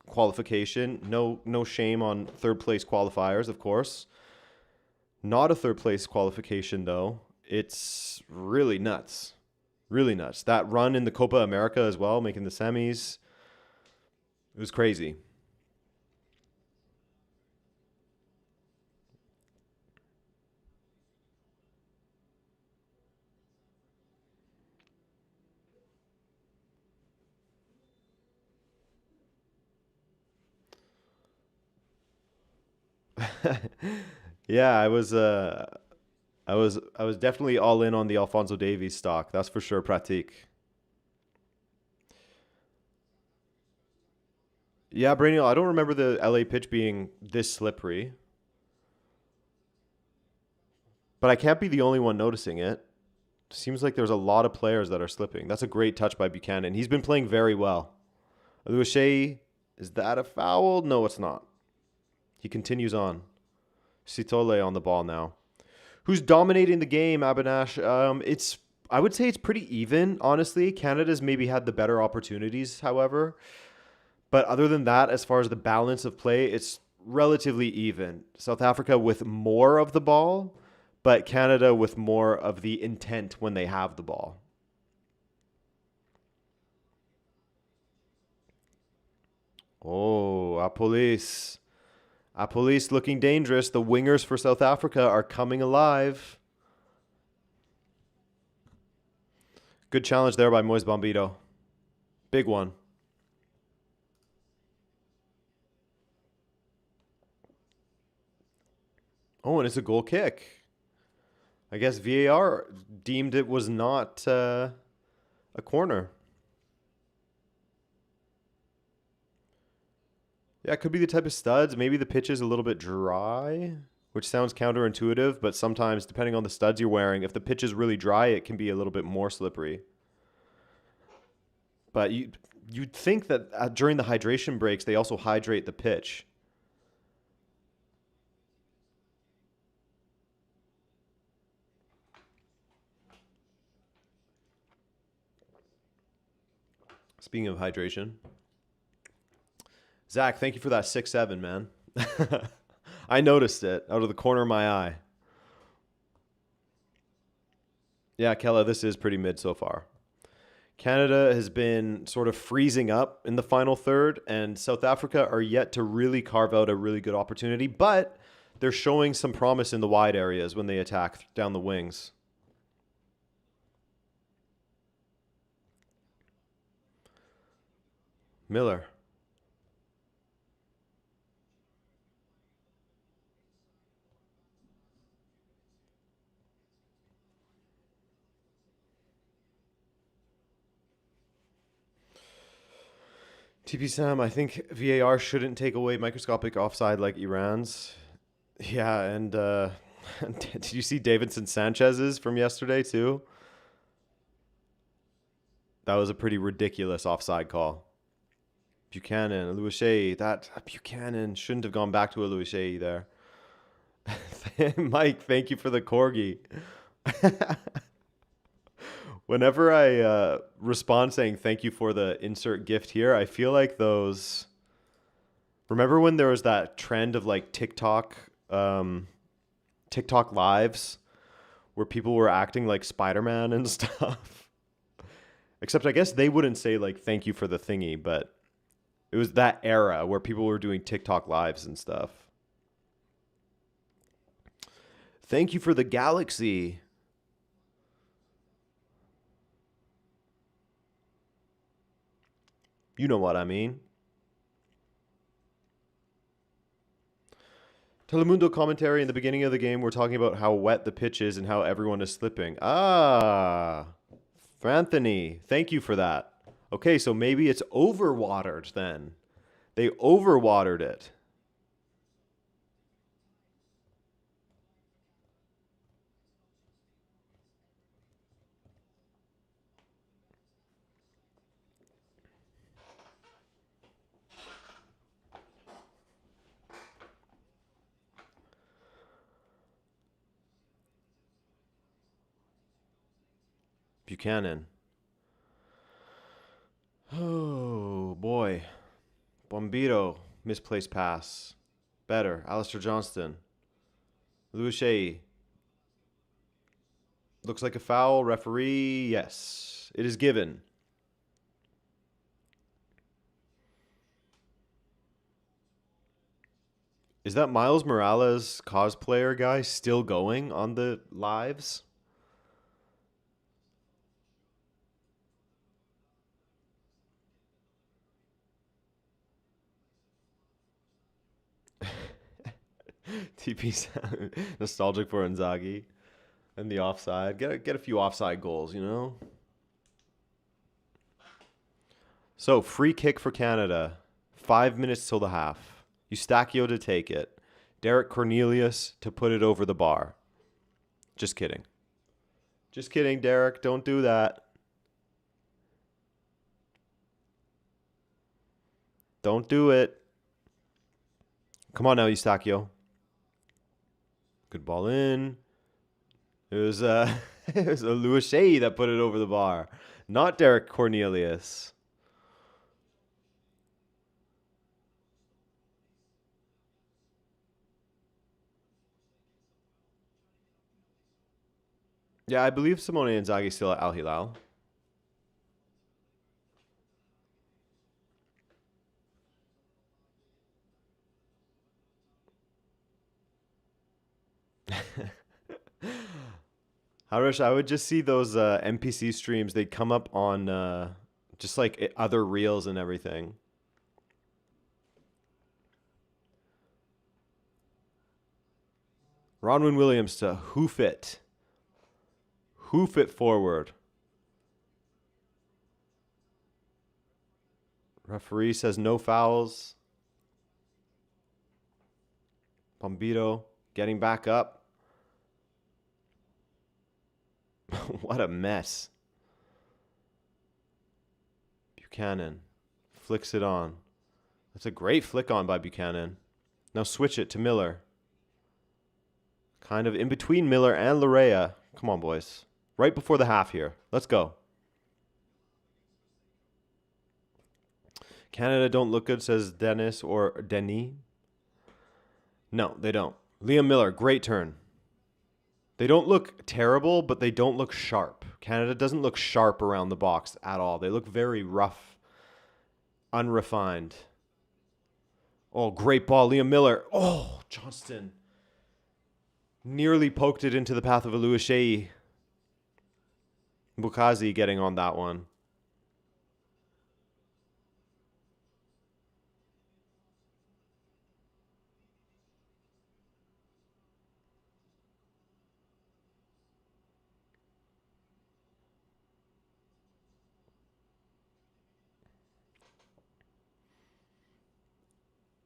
qualification. No shame on third place qualifiers, of course. Not a third place qualification, though. It's really nuts. Really nuts. That run in the Copa America as well, making the semis. It was crazy. Yeah, I was definitely all in on the Alfonso Davies stock. That's for sure, Pratik. Yeah, Brainial, I don't remember the LA pitch being this slippery, but I can't be the only one noticing it. Seems like there's a lot of players that are slipping. That's a great touch by Buchanan. He's been playing very well. Oluwaseyi, is that a foul? No, it's not. He continues on. Sitole on the ball now. Who's dominating the game, Abinash? I would say it's pretty even, honestly. Canada's maybe had the better opportunities, however. But other than that, as far as the balance of play, it's relatively even. South Africa with more of the ball, but Canada with more of the intent when they have the ball. Oh, Apolis. Apolis looking dangerous. The wingers for South Africa are coming alive. Good challenge there by Moise Bombito. Big one. Oh, and it's a goal kick. I guess VAR deemed it was not a corner. Yeah, it could be the type of studs. Maybe the pitch is a little bit dry, which sounds counterintuitive, but sometimes, depending on the studs you're wearing, if the pitch is really dry, it can be a little bit more slippery. But you'd think that during the hydration breaks, they also hydrate the pitch. Speaking of hydration, Zach, thank you for that 6-7, man. I noticed it out of the corner of my eye. Yeah, Kella, this is pretty mid so far. Canada has been sort of freezing up in the final third, and South Africa are yet to really carve out a really good opportunity, but they're showing some promise in the wide areas when they attack down the wings. Miller. TP Sam, I think VAR shouldn't take away microscopic offside like Iran's. Yeah, and did you see Davidson Sanchez's from yesterday too? That was a pretty ridiculous offside call. Buchanan, Oluwaseyi, that Buchanan shouldn't have gone back to Oluwaseyi there. Mike, thank you for the corgi. Whenever I respond saying thank you for the insert gift here, I feel like those. Remember when there was that trend of like TikTok lives where people were acting like Spider-Man and stuff? Except I guess they wouldn't say like thank you for the thingy, but it was that era where people were doing TikTok lives and stuff. Thank you for the galaxy. You know what I mean. Telemundo commentary in the beginning of the game, we're talking about how wet the pitch is and how everyone is slipping. Ah, Anthony, thank you for that. Okay, so maybe it's overwatered then. They overwatered it. Buchanan. Oh, boy. Bombito. Misplaced pass. Better. Alistair Johnston. Louis Shea. Looks like a foul. Referee. Yes. It is given. Is that Miles Morales cosplayer guy still going on the lives? TP nostalgic for Inzaghi and the offside. Get a few offside goals, you know? So, free kick for Canada. 5 minutes till the half. Eustachio to take it. Derek Cornelius to put it over the bar. Just kidding. Just kidding, Derek. Don't do that. Don't do it. Come on now, Eustachio. Good ball in. It was it was a Louis Shea that put it over the bar, not Derek Cornelius. Yeah, I believe Simone Inzaghi's still at Al Hilal. Harush, I would just see those NPC streams. They'd come up on just like other reels and everything. Ronwin Williams to hoof it. Hoof it forward. Referee says no fouls. Bombito getting back up. What a mess. Buchanan flicks it on. That's a great flick on by Buchanan. Now switch it to Miller. Kind of in between Miller and Larea. Come on, boys. Right before the half here. Let's go. Canada don't look good, says Dennis or Denis. No, they don't. Liam Miller, great turn. They don't look terrible, but they don't look sharp. Canada doesn't look sharp around the box at all. They look very rough, unrefined. Oh, great ball, Liam Miller. Oh, Johnston. Nearly poked it into the path of a Louis Shea. Bukazi getting on that one.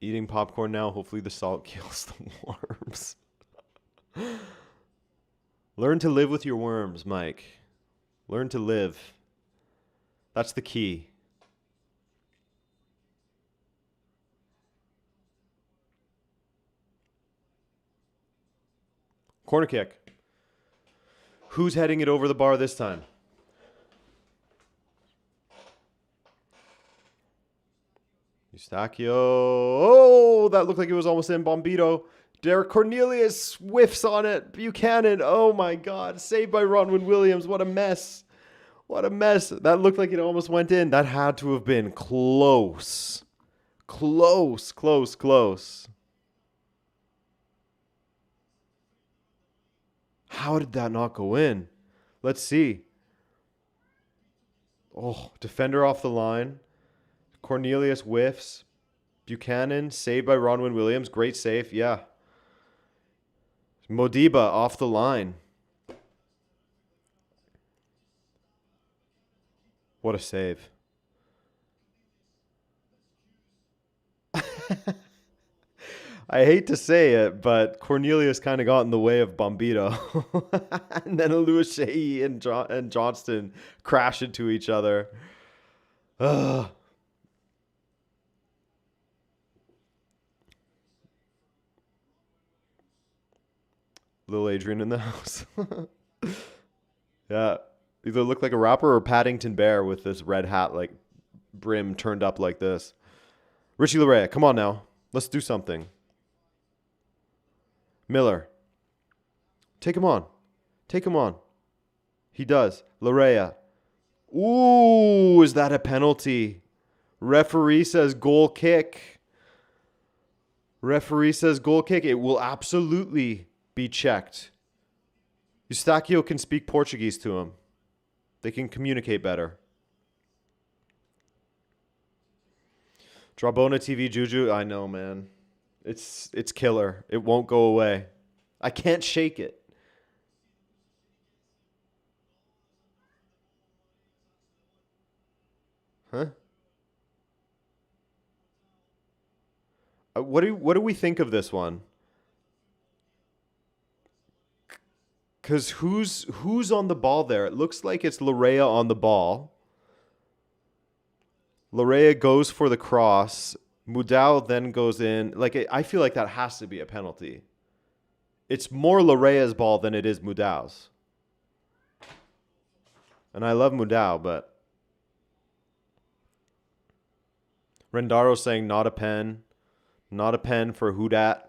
Eating popcorn now. Hopefully the salt kills the worms. Learn to live with your worms, Mike. Learn to live. That's the key. Corner kick. Who's heading it over the bar this time? Eustachio. Oh, that looked like it was almost in. Bombito. Derek Cornelius whiffs on it. Buchanan. Oh my God. Saved by Ronwin Williams. What a mess. What a mess. That looked like it almost went in. That had to have been close. Close. How did that not go in? Let's see. Oh, defender off the line. Cornelius whiffs. Buchanan saved by Ronwin Williams. Great save. Yeah. Modiba off the line. What a save. I hate to say it, but Cornelius kind of got in the way of Bombito. And then Oluwaseyi and Johnston crash into each other. Ugh. Little Adrian in the house. Yeah. Either look like a rapper or Paddington Bear with this red hat, like brim turned up like this. Richie Larea, come on now. Let's do something. Miller. Take him on. Take him on. He does. Larea. Ooh, is that a penalty? Referee says goal kick. Referee says goal kick. It will absolutely be checked. Eustachio can speak Portuguese to him. They can communicate better. Drabona TV Juju. I know, man. It's killer. It won't go away. I can't shake it. Huh? What do we think of this one? Because who's on the ball there? It looks like it's Larea on the ball. Larea goes for the cross. Mudau then goes in. I feel like that has to be a penalty. It's more Larea's ball than it is Mudau's. And I love Mudau, but Rendaro saying not a pen. Not a pen for Hudat.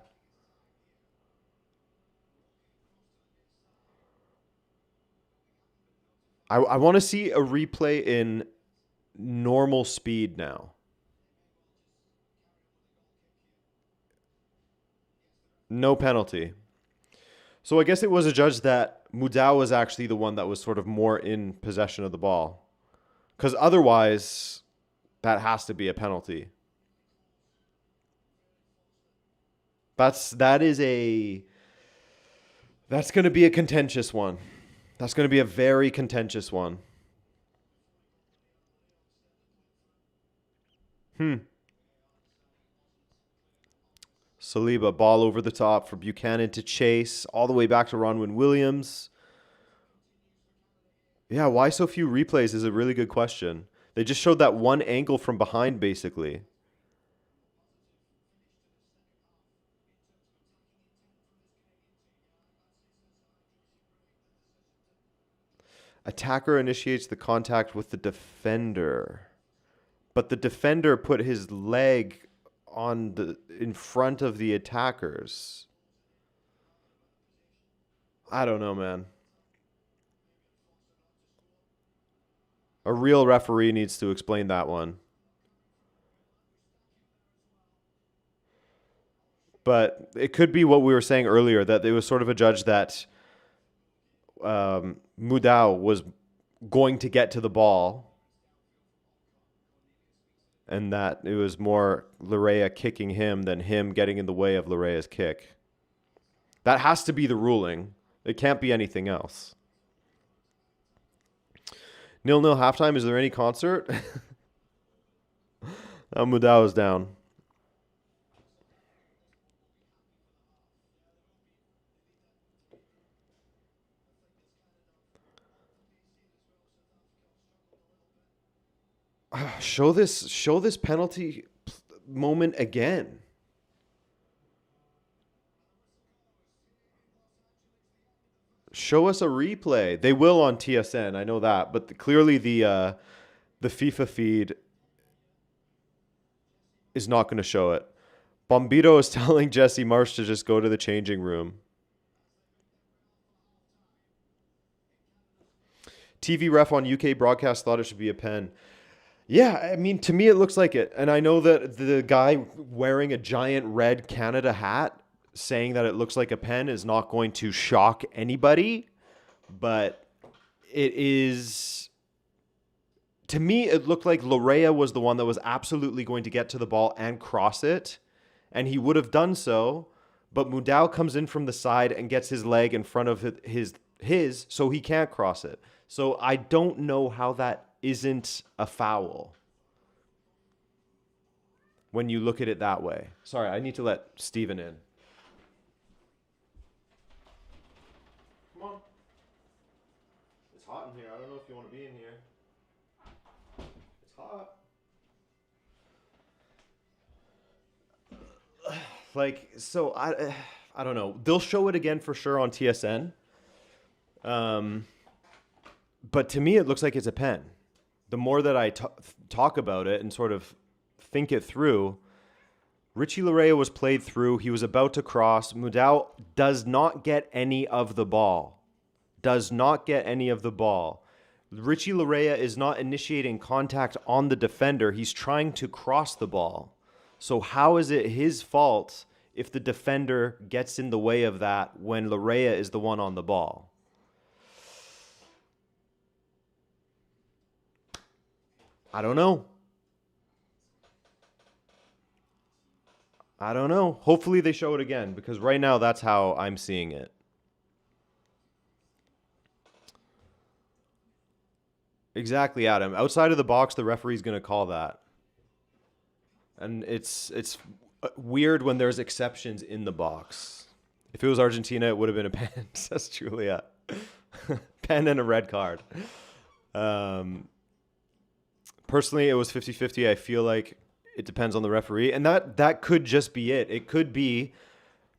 I want to see a replay in normal speed now. No penalty. So I guess it was adjudged that Mudau was actually the one that was sort of more in possession of the ball. Because otherwise, that has to be a penalty. That's going to be a contentious one. That's going to be a very contentious one. Saliba, ball over the top for Buchanan to chase, all the way back to Ronwin Williams. Yeah, why so few replays is a really good question. They just showed that one angle from behind, basically. Attacker initiates the contact with the defender. But the defender put his leg in front of the attackers. I don't know, man. A real referee needs to explain that one. But it could be what we were saying earlier, that it was sort of a judge that Mudau was going to get to the ball, and that it was more Larea kicking him than him getting in the way of Larea's kick. That has to be the ruling. It can't be anything else. 0-0 halftime. Is there any concert? Mudau is down. Show this penalty moment again. Show us a replay. They will on TSN. I know that, but clearly the FIFA feed is not going to show it. Bombito is telling Jesse Marsh to just go to the changing room. TV ref on UK broadcast thought it should be a pen. Yeah, I mean, to me it looks like it. And I know that the guy wearing a giant red Canada hat saying that it looks like a pen is not going to shock anybody, but it is. To me, it looked like Larea was the one that was absolutely going to get to the ball and cross it, and he would have done so, but Mudau comes in from the side and gets his leg in front of his so he can't cross it. So I don't know how that isn't a foul when you look at it that way. Sorry, I need to let Steven in. Come on. It's hot in here. I don't know if you want to be in here. It's hot. Like, so I don't know. They'll show it again for sure on TSN. But to me, it looks like it's a pen. The more that I talk about it and sort of think it through, Richie Larea was played through. He was about to cross. Mudau does not get any of the ball. Does not get any of the ball. Richie Larea is not initiating contact on the defender. He's trying to cross the ball. So how is it his fault if the defender gets in the way of that when Larea is the one on the ball? I don't know. I don't know. Hopefully they show it again, because right now that's how I'm seeing it. Exactly, Adam. Outside of the box, the referee's going to call that. And it's weird when there's exceptions in the box. If it was Argentina, it would have been a pen, says Julia. Pen and a red card. Personally, it was 50-50. I feel like it depends on the referee. And that could just be it. It could be.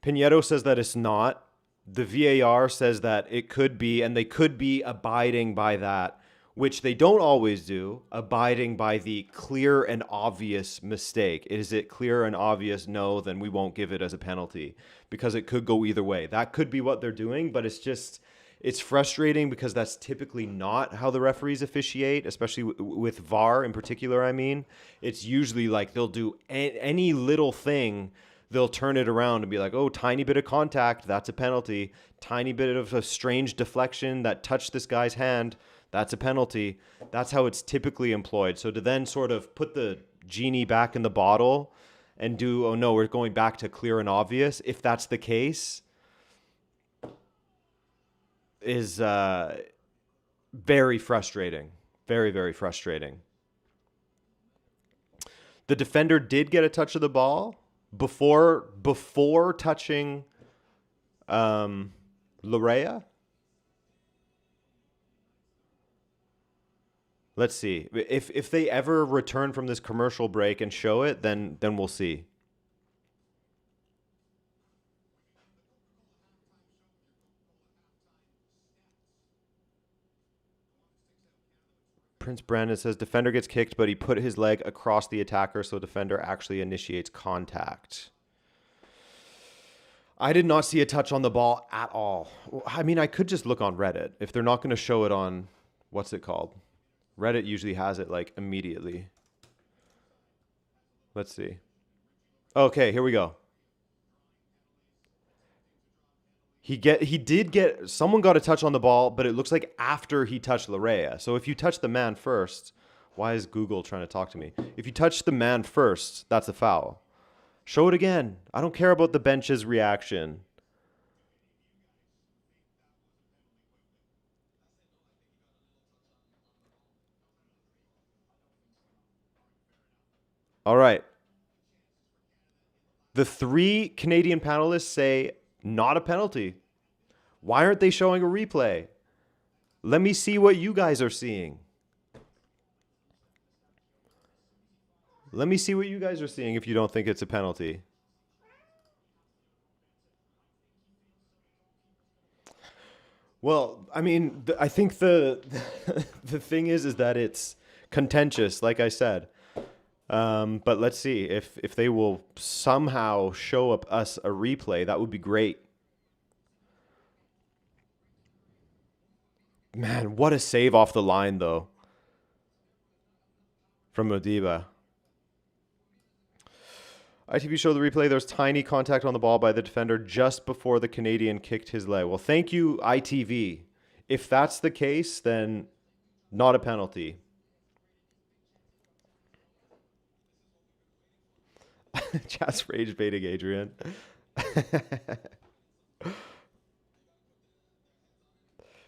Pinedo says that it's not. The VAR says that it could be, and they could be abiding by that, which they don't always do, abiding by the clear and obvious mistake. Is it clear and obvious? No, then we won't give it as a penalty, because it could go either way. That could be what they're doing, but it's frustrating because that's typically not how the referees officiate, especially with VAR in particular. I mean, it's usually like they'll do any little thing, they'll turn it around and be like, oh, tiny bit of contact, that's a penalty. Tiny bit of a strange deflection that touched this guy's hand, that's a penalty. That's how it's typically employed. So to then sort of put the genie back in the bottle and do, oh no, we're going back to clear and obvious, if that's the case, is very frustrating. Very, very frustrating. The defender did get a touch of the ball before touching Larea. Let's see. If they ever return from this commercial break and show it, then we'll see. Prince Brandon says defender gets kicked, but he put his leg across the attacker, so defender actually initiates contact. I did not see a touch on the ball at all. I mean, I could just look on Reddit. If they're not going to show it on, what's it called? Reddit usually has it like immediately. Let's see. Okay, here we go. Someone got a touch on the ball, but it looks like after he touched Larea. So if you touch the man first, why is Google trying to talk to me? If you touch the man first, that's a foul. Show it again. I don't care about the bench's reaction. All right. The 3 Canadian panelists say not a penalty. Why aren't they showing a replay? Let me see what you guys are seeing. Let me see what you guys are seeing if you don't think it's a penalty. Well, I mean, I think the thing is that it's contentious, like I said. But let's see if they will somehow show up us a replay. That would be great. Man, what a save off the line, though, from Modiba. ITV showed the replay. There's tiny contact on the ball by the defender just before the Canadian kicked his leg. Well, thank you, ITV. If that's the case, then not a penalty. Just rage baiting Adrian.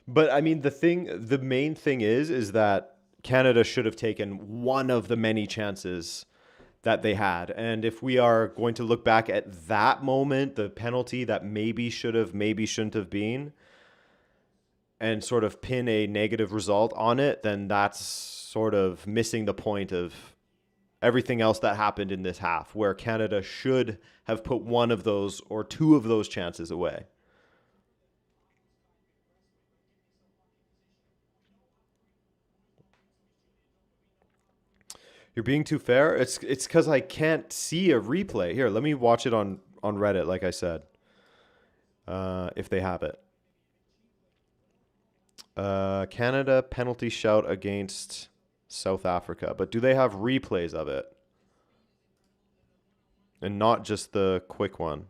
But I mean, the main thing is that Canada should have taken one of the many chances that they had. And if we are going to look back at that moment, the penalty that maybe should have, maybe shouldn't have been, and sort of pin a negative result on it, then that's sort of missing the point of everything else that happened in this half, where Canada should have put one of those or two of those chances away. You're being too fair. It's because I can't see a replay. Here, let me watch it on Reddit, like I said, if they have it. Canada penalty shout against South Africa. But do they have replays of it? And not just the quick one.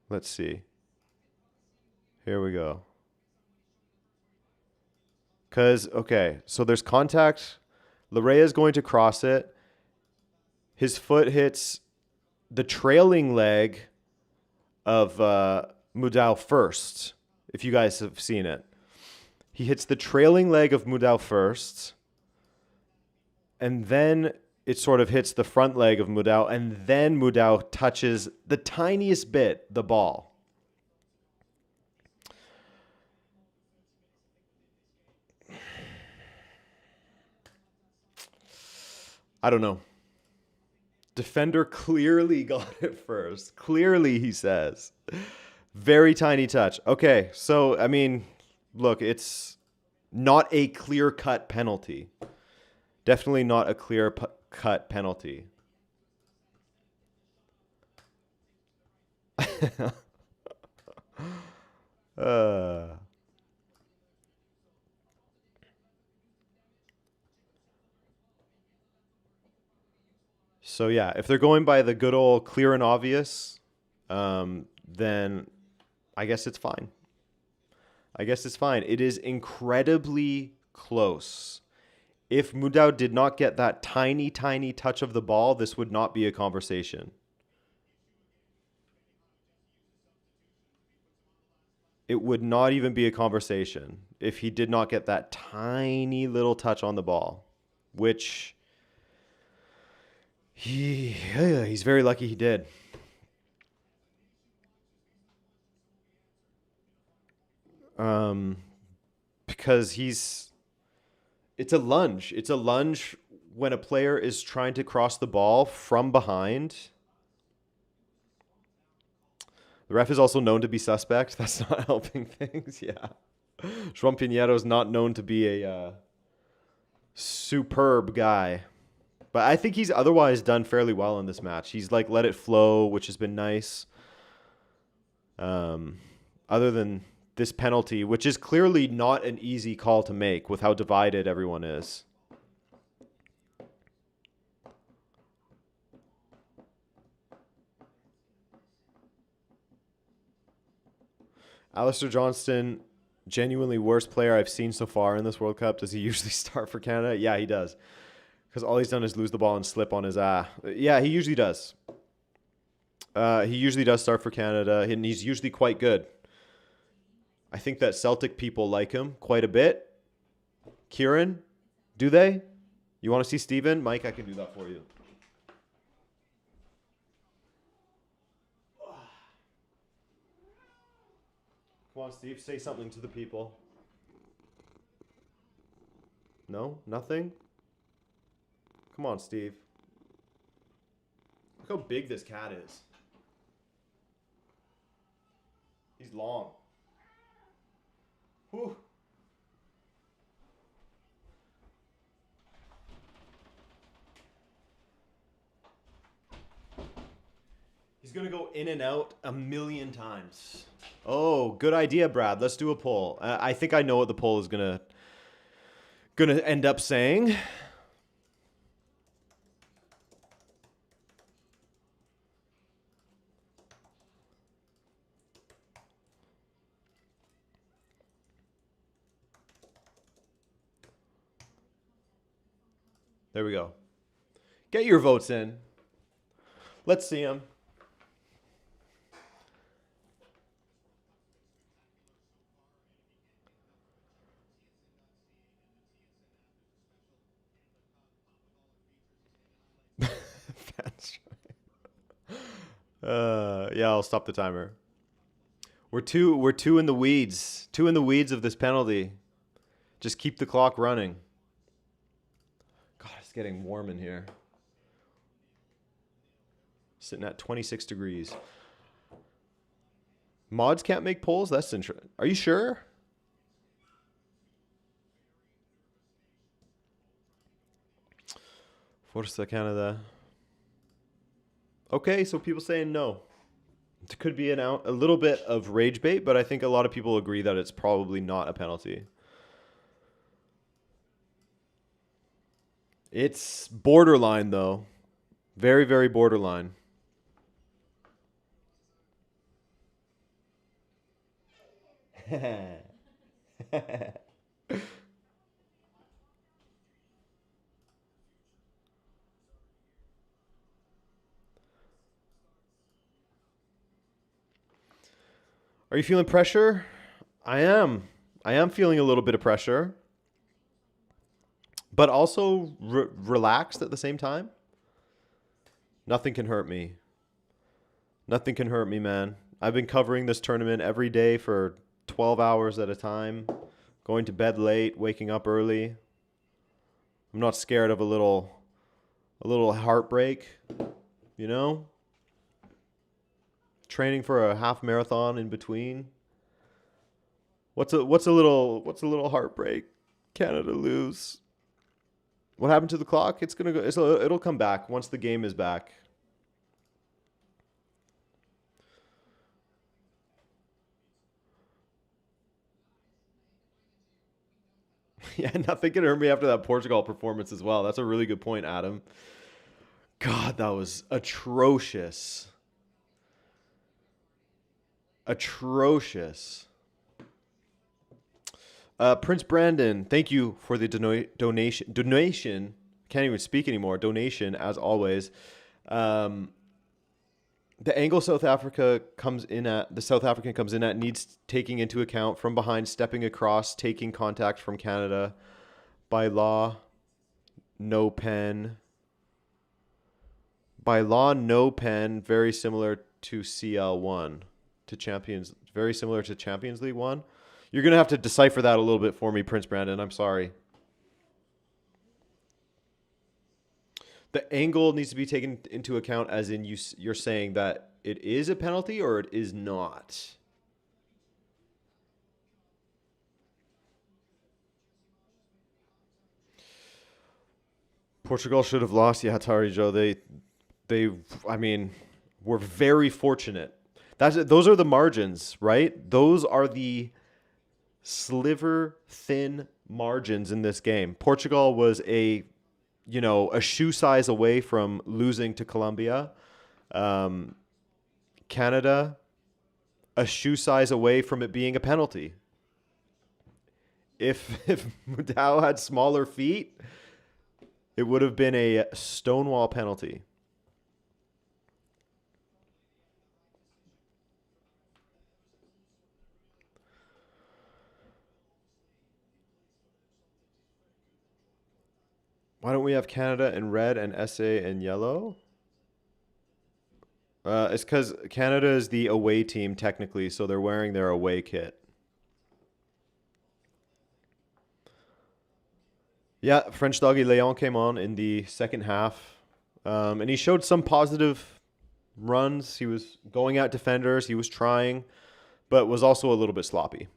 Let's see. Here we go. Because, okay, so there's contact. Larea is going to cross it. His foot hits the trailing leg of Mudau first, if you guys have seen it. He hits the trailing leg of Mudau first, and then it sort of hits the front leg of Mudau, and then Mudau touches the tiniest bit the ball. I don't know. Defender clearly got it first. Clearly, he says. Very tiny touch. Okay, so, I mean, look, it's not a clear-cut penalty. Definitely not a clear-cut penalty. So, yeah, if they're going by the good old clear and obvious, then I guess it's fine. I guess it's fine. It is incredibly close. If Mudau did not get that tiny, tiny touch of the ball, this would not be a conversation. It would not even be a conversation if he did not get that tiny little touch on the ball, which he's very lucky he did. Because it's a lunge. It's a lunge when a player is trying to cross the ball from behind. The ref is also known to be suspect. That's not helping things. Yeah. João Pinheiro is not known to be a superb guy. But I think he's otherwise done fairly well in this match. He's like let it flow, which has been nice. Other than this penalty, which is clearly not an easy call to make with how divided everyone is. Alistair Johnston, genuinely worst player I've seen so far in this World Cup. Does he usually start for Canada? Yeah, he does. Because all he's done is lose the ball and slip on his Yeah, he usually does. He usually does start for Canada, and he's usually quite good. I think that Celtic people like him quite a bit. Kieran, do they? You want to see Steven? Mike, I can do that for you. Come on, Steve, say something to the people. No? Nothing? Come on, Steve. Look how big this cat is. He's long. Whew. He's going to go in and out a million times. Oh, good idea, Brad. Let's do a poll. I think I know what the poll is gonna end up saying. There we go. Get your votes in. Let's see them. Yeah, I'll stop the timer. We're two in the weeds. Two in the weeds of this penalty. Just keep the clock running. God, it's getting warm in here. Sitting at 26 degrees. Mods can't make polls? That's interesting. Are you sure? Forza Canada. Okay, so people saying no. It could be a little bit of rage bait, but I think a lot of people agree that it's probably not a penalty. It's borderline, though. Very, very borderline. Are you feeling pressure? I am. I am feeling a little bit of pressure, but also relaxed at the same time. Nothing can hurt me. Nothing can hurt me, man. I've been covering this tournament every day for 12 hours at a time, going to bed late, waking up early. I'm not scared of a little heartbreak, you know? Training for a half marathon in between. What's a little heartbreak? Canada lose. What happened to the clock? It's gonna go. It'll come back once the game is back. Yeah, nothing can hurt me after that Portugal performance as well. That's a really good point, Adam. God, that was atrocious. Atrocious. Prince Brandon, thank you for the donation. Donation. Can't even speak anymore. Donation, as always. The angle South African comes in at needs taking into account from behind, stepping across, taking contact from Canada. By law, no pen. By law, no pen. Very similar to CL1, very similar to Champions League 1. You're going to have to decipher that a little bit for me, Prince Brandon. I'm sorry. The angle needs to be taken into account as in you're saying that it is a penalty or it is not. Portugal should have lost. Yeah, Tari Joe. I mean, were very fortunate. Those are the margins, right? Those are the sliver thin margins in this game. Portugal was a shoe size away from losing to Colombia. Canada, a shoe size away from it being a penalty. If Mudau had smaller feet, it would have been a stonewall penalty. Why don't we have Canada in red and SA in yellow? It's because Canada is the away team technically, so they're wearing their away kit. Yeah, French doggy Leon came on in the second half, and he showed some positive runs. He was going at defenders. He was trying, but was also a little bit sloppy.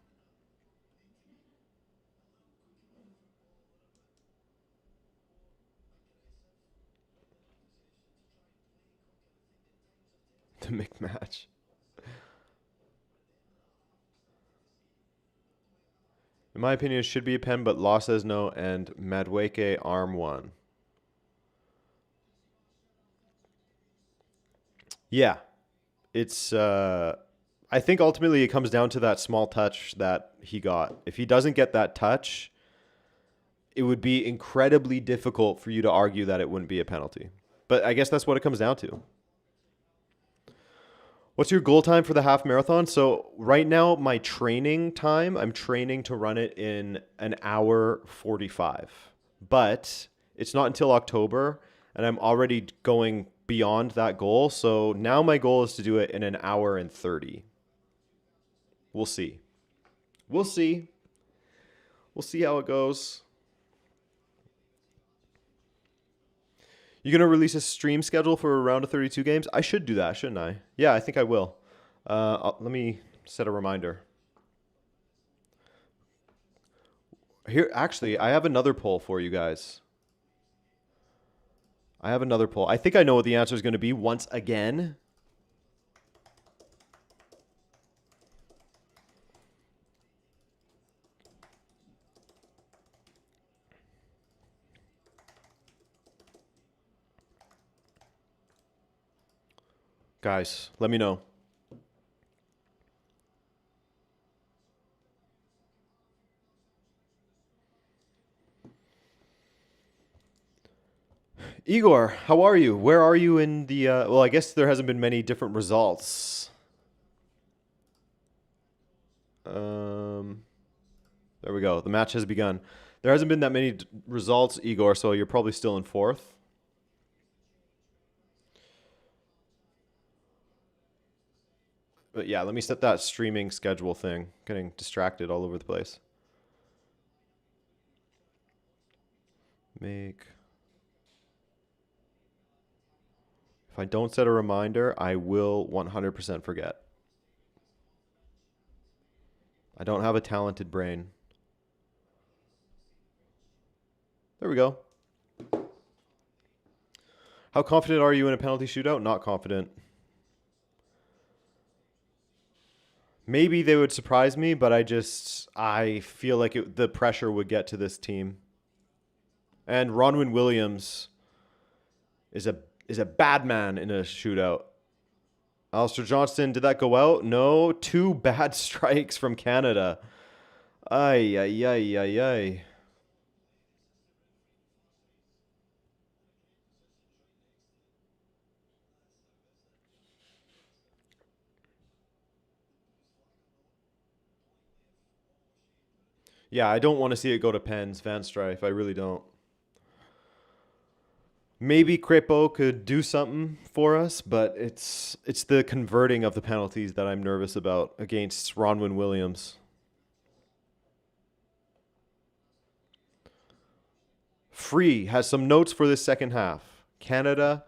ultimate match. In my opinion, it should be a pen, but Law says no, and Madueke arm one. Yeah. It's I think ultimately it comes down to that small touch that he got. If he doesn't get that touch, it would be incredibly difficult for you to argue that it wouldn't be a penalty. But I guess that's what it comes down to. What's your goal time for the half marathon? So right now, my training time, I'm training to run it in an hour 45. But it's not until October, and I'm already going beyond that goal. So now my goal is to do it in an hour and 30. We'll see. We'll see. We'll see how it goes. You going to release a stream schedule for a round of 32 games? I should do that, shouldn't I? Yeah, I think I will. Let me set a reminder. Here, actually, I have another poll for you guys. I have another poll. I think I know what the answer is going to be once again. Guys, let me know. Igor, how are you? Where are you in the... well, I guess there hasn't been many different results. There we go. The match has begun. There hasn't been that many results, Igor, so you're probably still in fourth. But yeah, let me set that streaming schedule thing. Getting distracted all over the place. Make... If I don't set a reminder, I will 100% forget. I don't have a talented brain. There we go. How confident are you in a penalty shootout? Not confident. Maybe they would surprise me, but I feel like the pressure would get to this team. And Ronwin Williams is a bad man in a shootout. Alistair Johnston, did that go out? No. 2 bad strikes from Canada. Ay, ay, ay, ay, ay. Yeah, I don't want to see it go to pens, Van Strife. I really don't. Maybe Crepeau could do something for us, but it's the converting of the penalties that I'm nervous about against Ronwin Williams. Free has some notes for this second half. Canada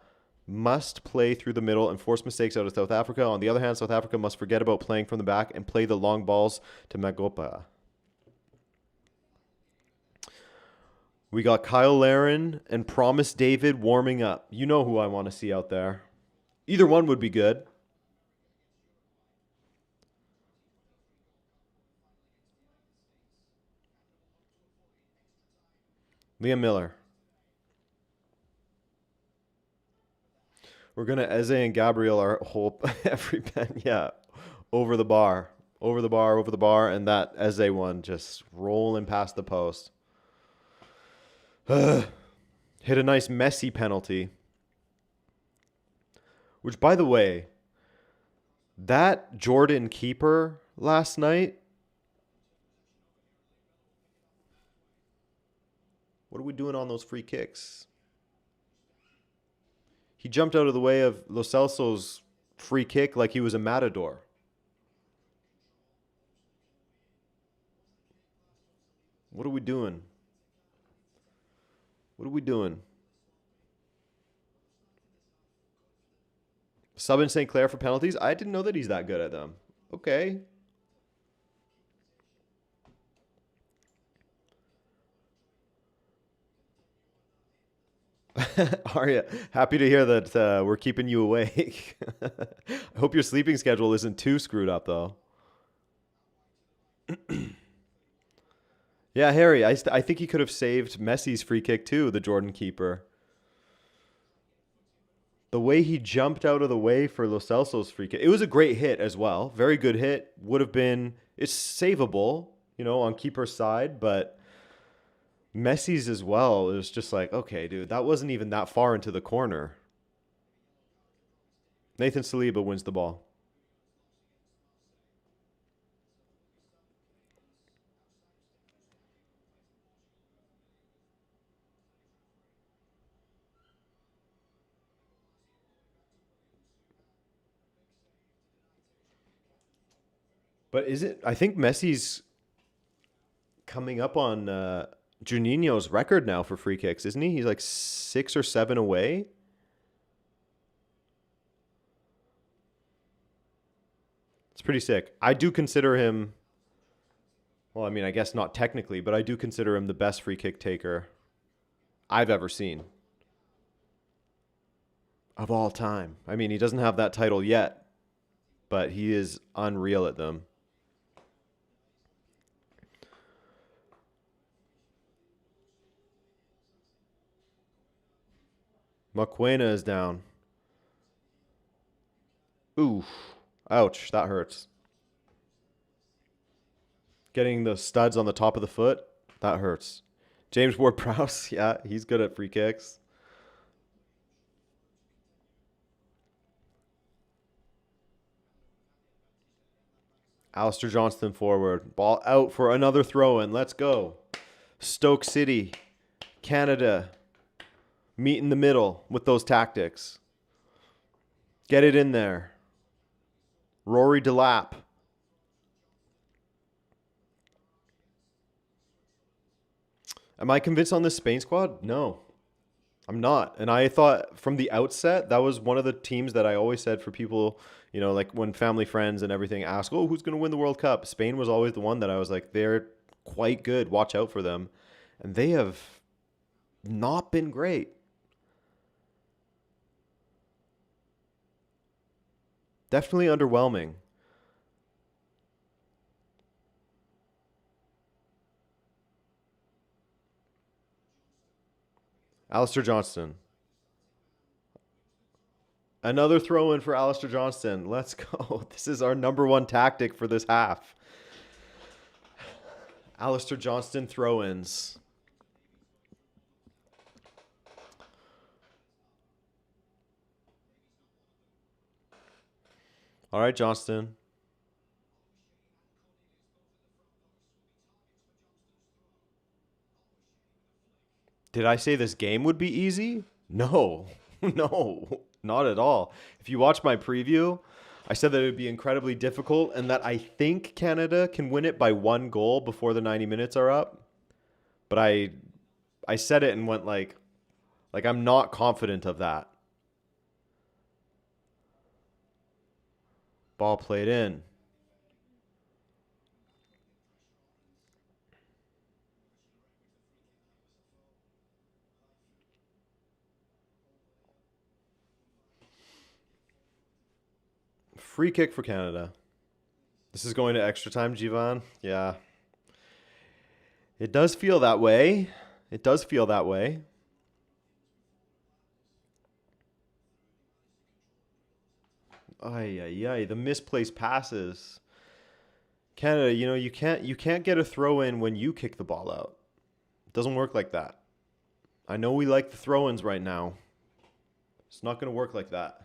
must play through the middle and force mistakes out of South Africa. On the other hand, South Africa must forget about playing from the back and play the long balls to Magopa. We got Kyle Laren and Promise David warming up. You know who I want to see out there. Either one would be good. Liam Miller. We're going to Eze and Gabriel our whole every pen. Yeah. Over the bar. Over the bar, over the bar. And that Eze one just rolling past the post. Hit a nice messy penalty. Which, by the way, that Jordan keeper last night. What are we doing on those free kicks? He jumped out of the way of Lo Celso's free kick like he was a matador. What are we doing? What are we doing? Sub in St. Clair for penalties? I didn't know that he's that good at them. Okay. Arya, happy to hear that we're keeping you awake. I hope your sleeping schedule isn't too screwed up, though. Yeah, Harry, I think he could have saved Messi's free kick too, the Jordan keeper. The way he jumped out of the way for Lo Celso's free kick, it was a great hit as well. Very good hit. Would have been, it's savable, on keeper's side, but Messi's as well. It was just like, okay, dude, that wasn't even that far into the corner. Nathan Saliba wins the ball. But is it? I think Messi's coming up on Juninho's record now for free kicks, isn't he? He's like 6 or 7 away. It's pretty sick. I do consider him. Well, I mean, I guess not technically, but I do consider him the best free kick taker I've ever seen of all time. I mean, he doesn't have that title yet, but he is unreal at them. Maquena is down. Oof. Ouch. That hurts. Getting the studs on the top of the foot, that hurts. James Ward-Prowse, yeah, he's good at free kicks. Alistair Johnston forward. Ball out for another throw-in. Let's go. Stoke City, Canada, meet in the middle with those tactics. Get it in there. Rory Delap. Am I convinced on this Spain squad? No, I'm not. And I thought from the outset, that was one of the teams that I always said for people, like when family, friends, and everything ask, oh, who's going to win the World Cup? Spain was always the one that I was like, they're quite good. Watch out for them. And they have not been great. Definitely underwhelming. Alistair Johnston. Another throw in for Alistair Johnston. Let's go. This is our number one tactic for this half. Alistair Johnston throw ins. All right, Johnston. Did I say this game would be easy? No, no, not at all. If you watch my preview, I said that it would be incredibly difficult and that I think Canada can win it by 1 goal before the 90 minutes are up. But I said it and went like I'm not confident of that. Ball played in. Free kick for Canada. This is going to extra time, Jivan. Yeah. It does feel that way. It does feel that way. Ay, ay, ay. The misplaced passes. Canada, you can't get a throw in when you kick the ball out. It doesn't work like that. I know we like the throw-ins right now. It's not going to work like that.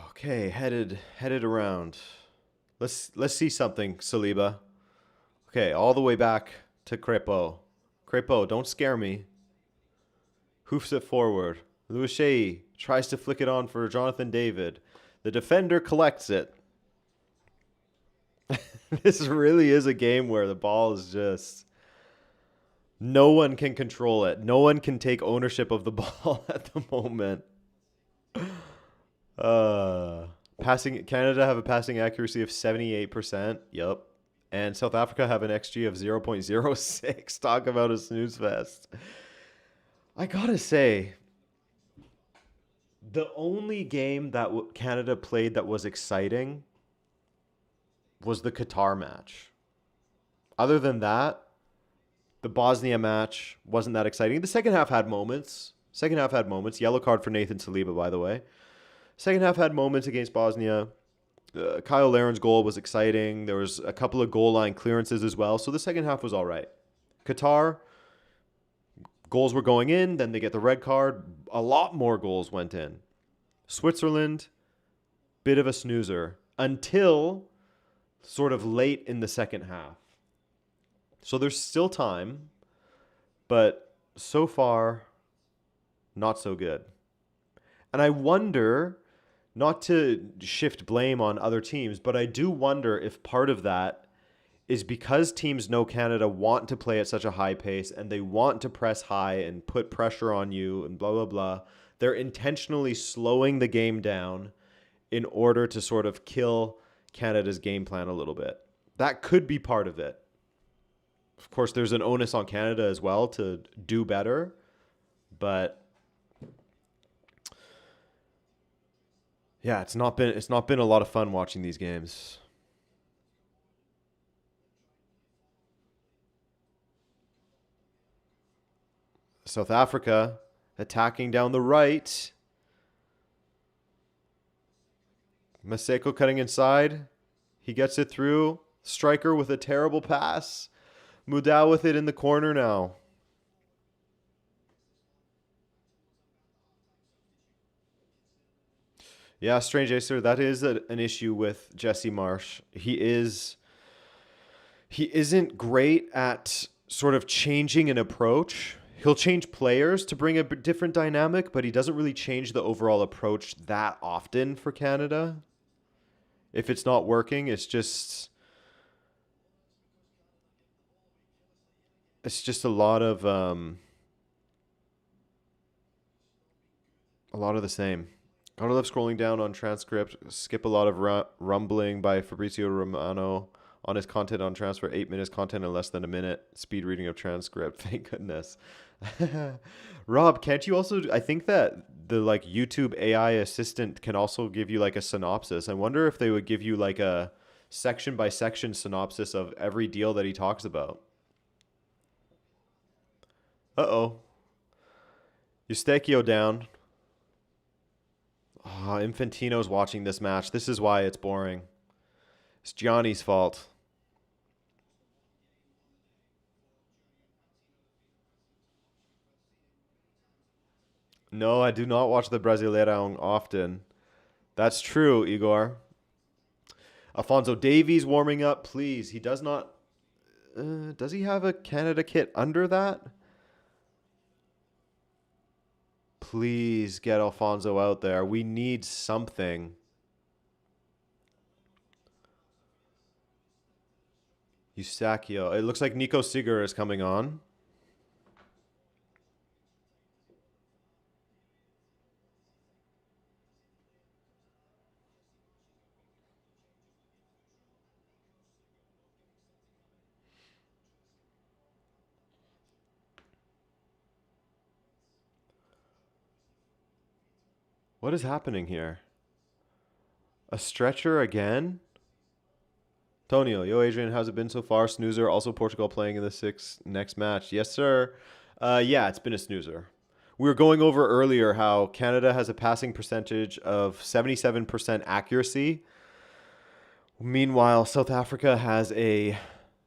Okay, headed around. Let's see something, Saliba. Okay, all the way back to Crepeau. Crepeau, don't scare me. Hoofs it forward. Louis Shea tries to flick it on for Jonathan David. The defender collects it. This really is a game where the ball is just No one can control it. No one can take ownership of the ball at the moment. Uh, Passing Canada have a passing accuracy of 78%. Yep. And South Africa have an XG of 0.06. Talk about a snooze fest. I gotta say, the only game that Canada played that was exciting was the Qatar match. Other than that, the Bosnia match wasn't that exciting. The second half had moments. Second half had moments. Yellow card for Nathan Saliba, by the way. Second half had moments against Bosnia. Kyle Laren's goal was exciting. There was a couple of goal line clearances as well. So the second half was all right. Qatar, goals were going in. Then they get the red card. A lot more goals went in. Switzerland, bit of a snoozer until sort of late in the second half. So there's still time, but so far, not so good. And I wonder, not to shift blame on other teams, but I do wonder if part of that is because teams know Canada want to play at such a high pace and they want to press high and put pressure on you and blah, blah, blah. They're intentionally slowing the game down in order to sort of kill Canada's game plan a little bit. That could be part of it. Of course, there's an onus on Canada as well to do better, but yeah, it's not been a lot of fun watching these games. South Africa attacking down the right. Maseko cutting inside. He gets it through. Striker with a terrible pass. Mudau with it in the corner now. Yeah, Strange Acer, that is an issue with Jesse Marsh. He isn't great at sort of changing an approach. He'll change players to bring a different dynamic, but he doesn't really change the overall approach that often for Canada. If it's not working, it's just a lot of the same. Gotta love scrolling down on transcript. Skip a lot of rumbling by Fabrizio Romano on his content on transfer. 8 minutes content in less than a minute. Speed reading of transcript. Thank goodness. Rob, can't you also? I think that the like YouTube AI assistant can also give you like a synopsis. I wonder if they would give you like a section by section synopsis of every deal that he talks about. Uh-oh. Eustachio down. Oh, Infantino's watching this match. This is why it's boring. It's Gianni's fault. No, I do not watch the Brasileirão often. That's true, Igor. Alfonso Davies warming up, please. He does not... does he have a Canada kit under that? Please get Alfonso out there. We need something. Eustachio. It looks like Nico Seeger is coming on. What is happening here? A stretcher again? Tonio, yo Adrian, how's it been so far? Snoozer, also Portugal playing in the next match. Yes, sir. Yeah, it's been a snoozer. We were going over earlier how Canada has a passing percentage of 77% accuracy. Meanwhile, South Africa has a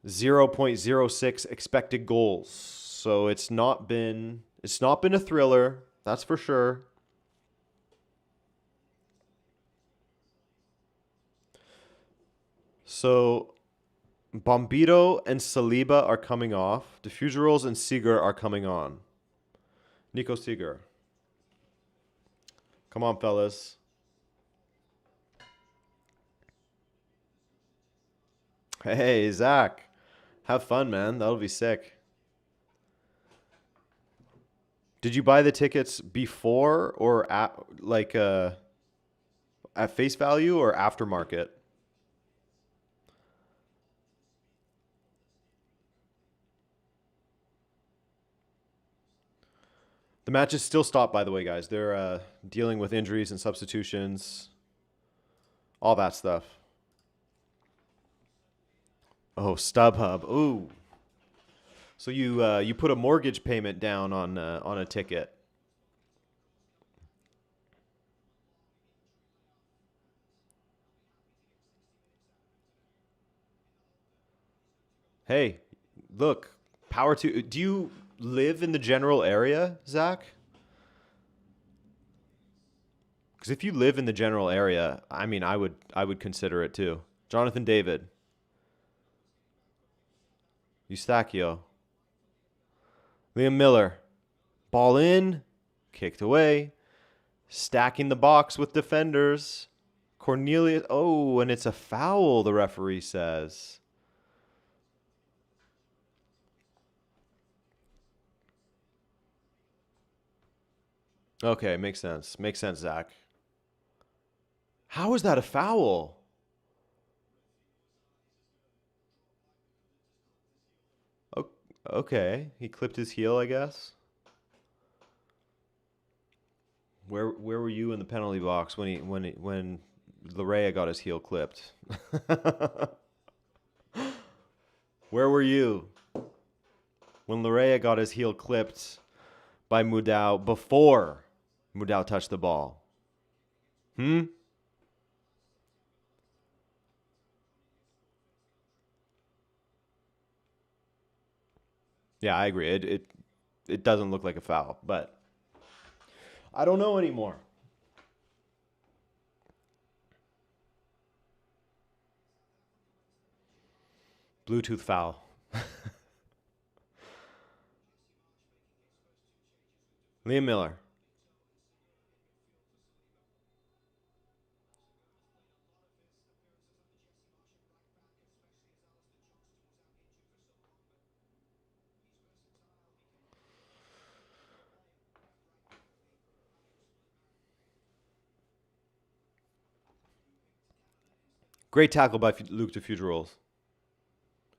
0.06 expected goals. So it's not been a thriller, that's for sure. So Bombito and Saliba are coming off. Diffuserals and Seeger are coming on. Nico Seeger. Come on, fellas. Hey, Zach. Have fun, man. That'll be sick. Did you buy the tickets before or at face value or aftermarket? The match is still stopped, by the way, guys. They're dealing with injuries and substitutions, all that stuff. Oh, StubHub. Ooh. So you put a mortgage payment down on a ticket. Hey, look, power to. Do you live in the general area, Zach? Because if you live in the general area, I mean, I would consider it too. Jonathan David, Eustachio, Liam Miller, ball in, kicked away, stacking the box with defenders. Cornelius, oh, and it's a foul, the referee says. Okay, makes sense. Makes sense, Zach. How is that a foul? Okay, he clipped his heel, I guess. Where were you in the penalty box when Larea got his heel clipped? Where were you when Larea got his heel clipped by Mudau before Mudau touched the ball? Hmm? Yeah, I agree. It doesn't look like a foul, but I don't know anymore. Bluetooth foul. Liam Miller. Great tackle by Luke to future roles.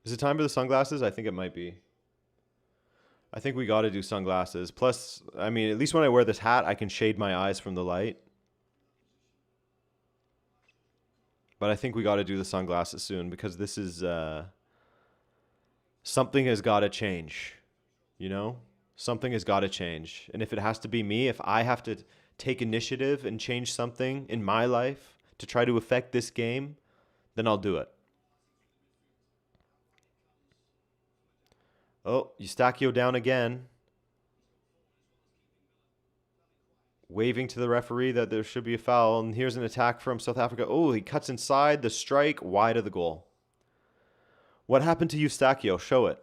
Is it time for the sunglasses? I think it might be. I think we got to do sunglasses. Plus, I mean, at least when I wear this hat, I can shade my eyes from the light. But I think we got to do the sunglasses soon because this is something has got to change. You know, something has got to change. And if it has to be me, if I have to take initiative and change something in my life to try to affect this game, then I'll do it. Oh, Eustachio down again. Waving to the referee that there should be a foul. And here's an attack from South Africa. Oh, he cuts inside the strike, wide of the goal. What happened to Eustachio? Show it.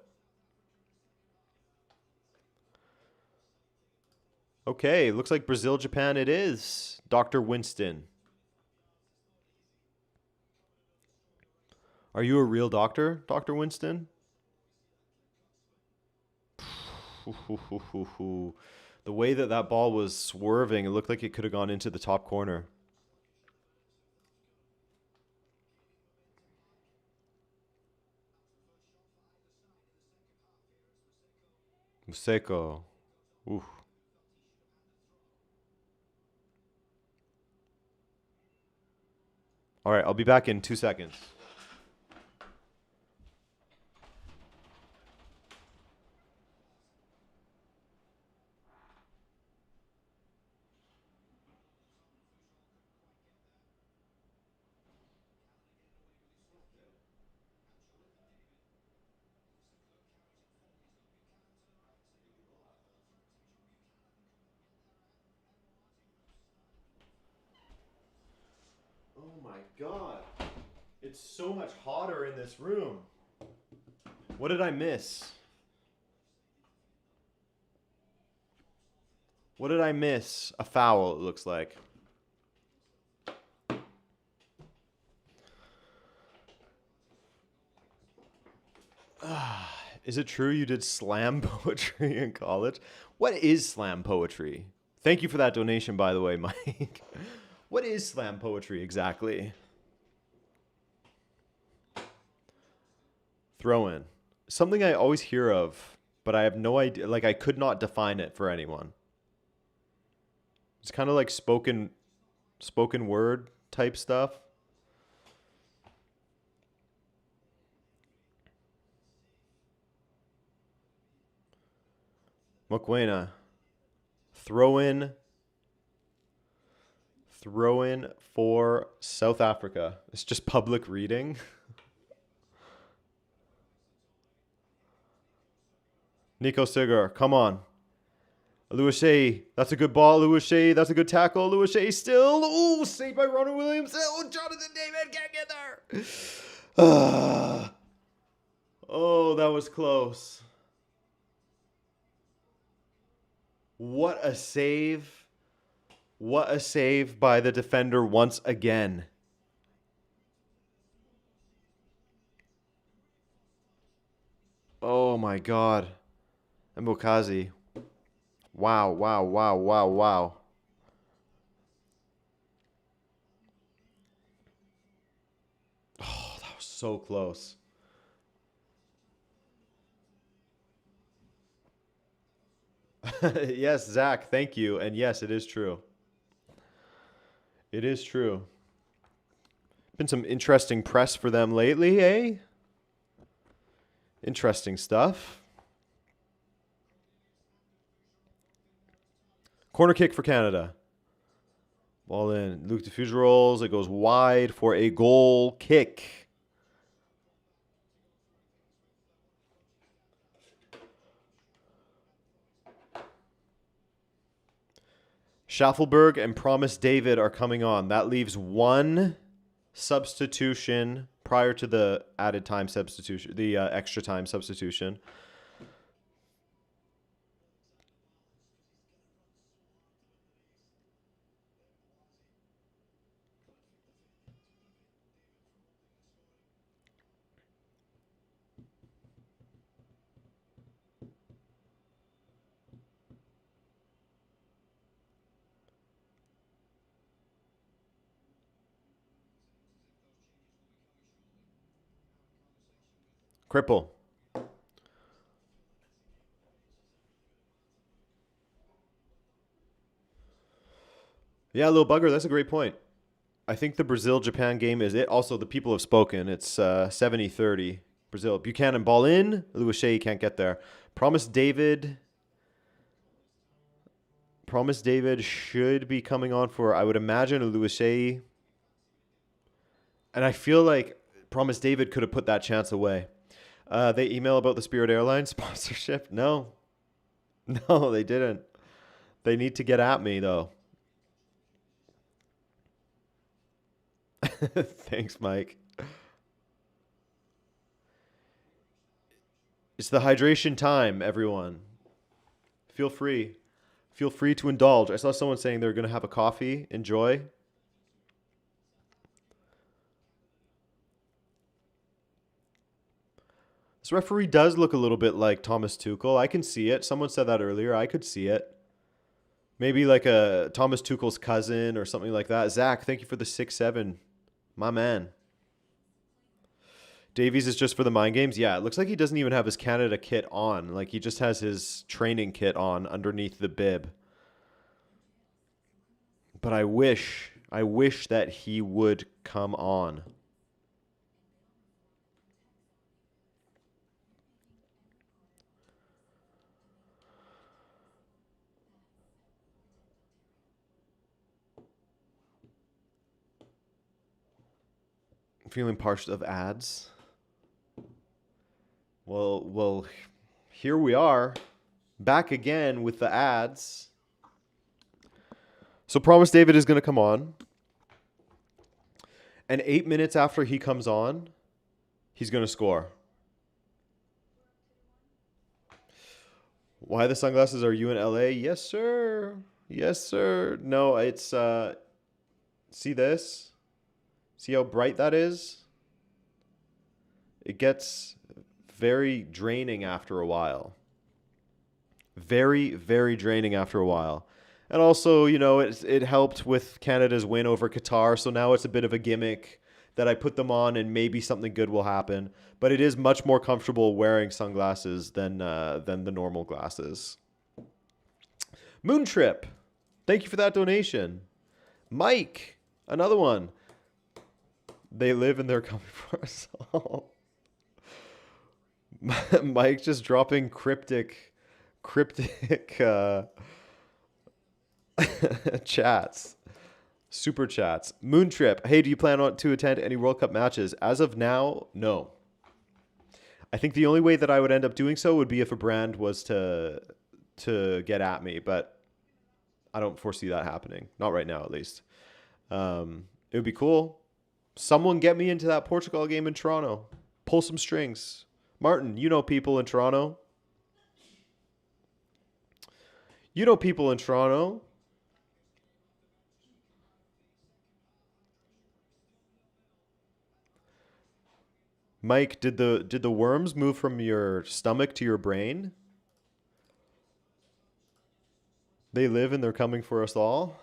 Okay, looks like Brazil, Japan it is. Dr. Winston. Are you a real doctor, Dr. Winston? The way that that ball was swerving, it looked like it could have gone into the top corner. Museko. Ooh. All right, I'll be back in 2 seconds. Oh my god. It's so much hotter in this room. What did I miss? What did I miss? A foul, it looks like. Is it true you did slam poetry in college? What is slam poetry? Thank you for that donation, by the way, Mike. What is slam poetry exactly? Throw in. Something I always hear of, but I have no idea. Like, I could not define it for anyone. It's kind of like spoken word type stuff. Mokwena. Throw in for South Africa. It's just public reading. Nico Sigar, come on. Oluwaseyi, that's a good ball. Oluwaseyi, that's a good tackle. Oluwaseyi still. Ooh, saved by Ronald Williams. Oh, Jonathan David can't get there. Oh, that was close. What a save. What a save by the defender once again. Oh my God. Mbokazi. Wow, wow, wow, wow, wow. Oh, that was so close. Yes, Zach, thank you. And yes, it is true. It is true. Been some interesting press for them lately, eh? Interesting stuff. Corner kick for Canada. Ball in. Luke Diffuser rolls. It goes wide for a goal kick. Schaffelberg and Promise David are coming on. That leaves one substitution prior to the added time substitution, the extra time substitution. Cripple. Yeah, little bugger. That's a great point. I think the Brazil-Japan game is it. Also, the people have spoken. It's 70-30. Brazil. Buchanan ball in. Oluwaseyi can't get there. Promise David should be coming on for, I would imagine, Oluwaseyi. And I feel like Promise David could have put that chance away. They email about the Spirit Airlines sponsorship? No. No, they didn't. They need to get at me, though. Thanks, Mike. It's the hydration time, everyone. Feel free. Feel free to indulge. I saw someone saying they're going to have a coffee. Enjoy. This referee does look a little bit like Thomas Tuchel. I can see it. Someone said that earlier. I could see it. Maybe like a Thomas Tuchel's cousin or something like that. Zach, thank you for the 6-7. My man. Davies is just for the mind games. Yeah, it looks like he doesn't even have his Canada kit on. Like he just has his training kit on underneath the bib. But I wish that he would come on. Feeling partial of ads. Well, here we are, back again with the ads. So Promise David is going to come on. And 8 minutes after he comes on, he's going to score. Why the sunglasses? Are you in LA? Yes, sir. Yes, sir. No, it's, see this? See how bright that is? It gets very draining after a while. Very, very draining after a while. And also, it helped with Canada's win over Qatar, so now it's a bit of a gimmick that I put them on and maybe something good will happen. But it is much more comfortable wearing sunglasses than the normal glasses. Moon Trip, thank you for that donation. Mike, another one. They live and they're coming for us all. Mike just dropping cryptic chats, super chats. Moon Trip, hey, do you plan to attend any World Cup matches? As of now, no. I think the only way that I would end up doing so would be if a brand was to get at me, but I don't foresee that happening. Not right now, at least. It would be cool. Someone get me into that Portugal game in Toronto. Pull some strings. Martin, you know people in Toronto. You know people in Toronto. Mike, did the worms move from your stomach to your brain? They live and they're coming for us all.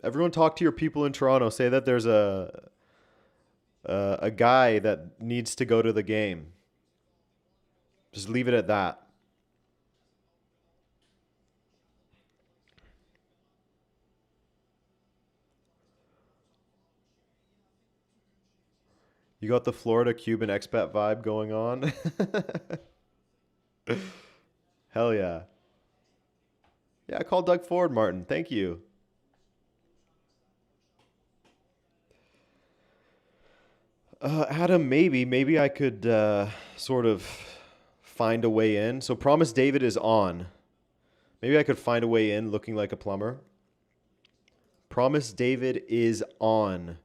Everyone talk to your people in Toronto. Say that there's a guy that needs to go to the game. Just leave it at that. You got the Florida Cuban expat vibe going on. Hell yeah. Yeah, call Doug Ford, Martin. Thank you. Adam, maybe I could sort of find a way in. So Promise David is on. Maybe I could find a way in looking like a plumber. Promise David is on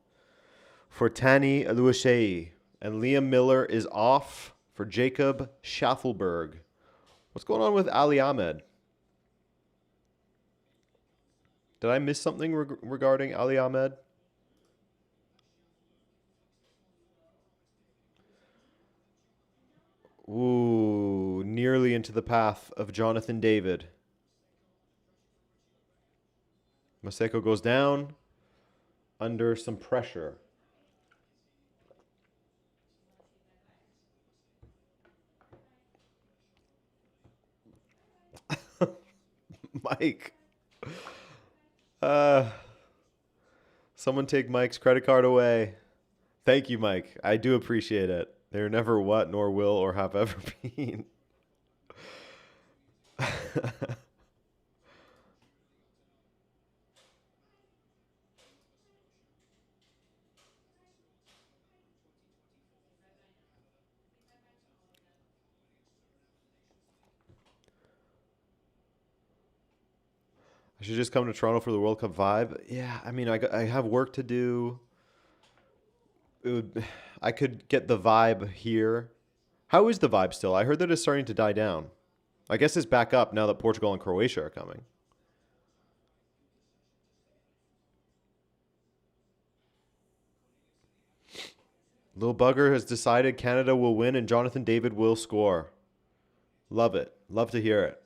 for Tani Aluashei. And Liam Miller is off for Jacob Schaffelberg. What's going on with Ali Ahmed? Did I miss something regarding Ali Ahmed? Ooh, nearly into the path of Jonathan David. Maseko goes down under some pressure. Mike. Someone take Mike's credit card away. Thank you, Mike. I do appreciate it. They're never what, nor will, or have ever been. I should just come to Toronto for the World Cup vibe. Yeah, I mean, I have work to do. I could get the vibe here. How is the vibe still? I heard that it's starting to die down. I guess it's back up now that Portugal and Croatia are coming. Little Bugger has decided Canada will win and Jonathan David will score. Love it. Love to hear it.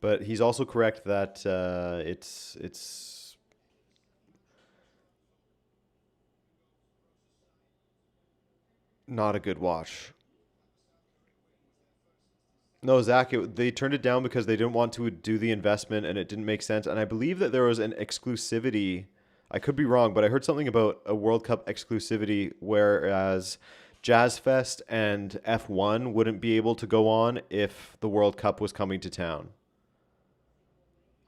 But he's also correct that it's not a good watch. No, Zach, they turned it down because they didn't want to do the investment and it didn't make sense. And I believe that there was an exclusivity. I could be wrong, but I heard something about a World Cup exclusivity, whereas Jazz Fest and F1 wouldn't be able to go on if the World Cup was coming to town.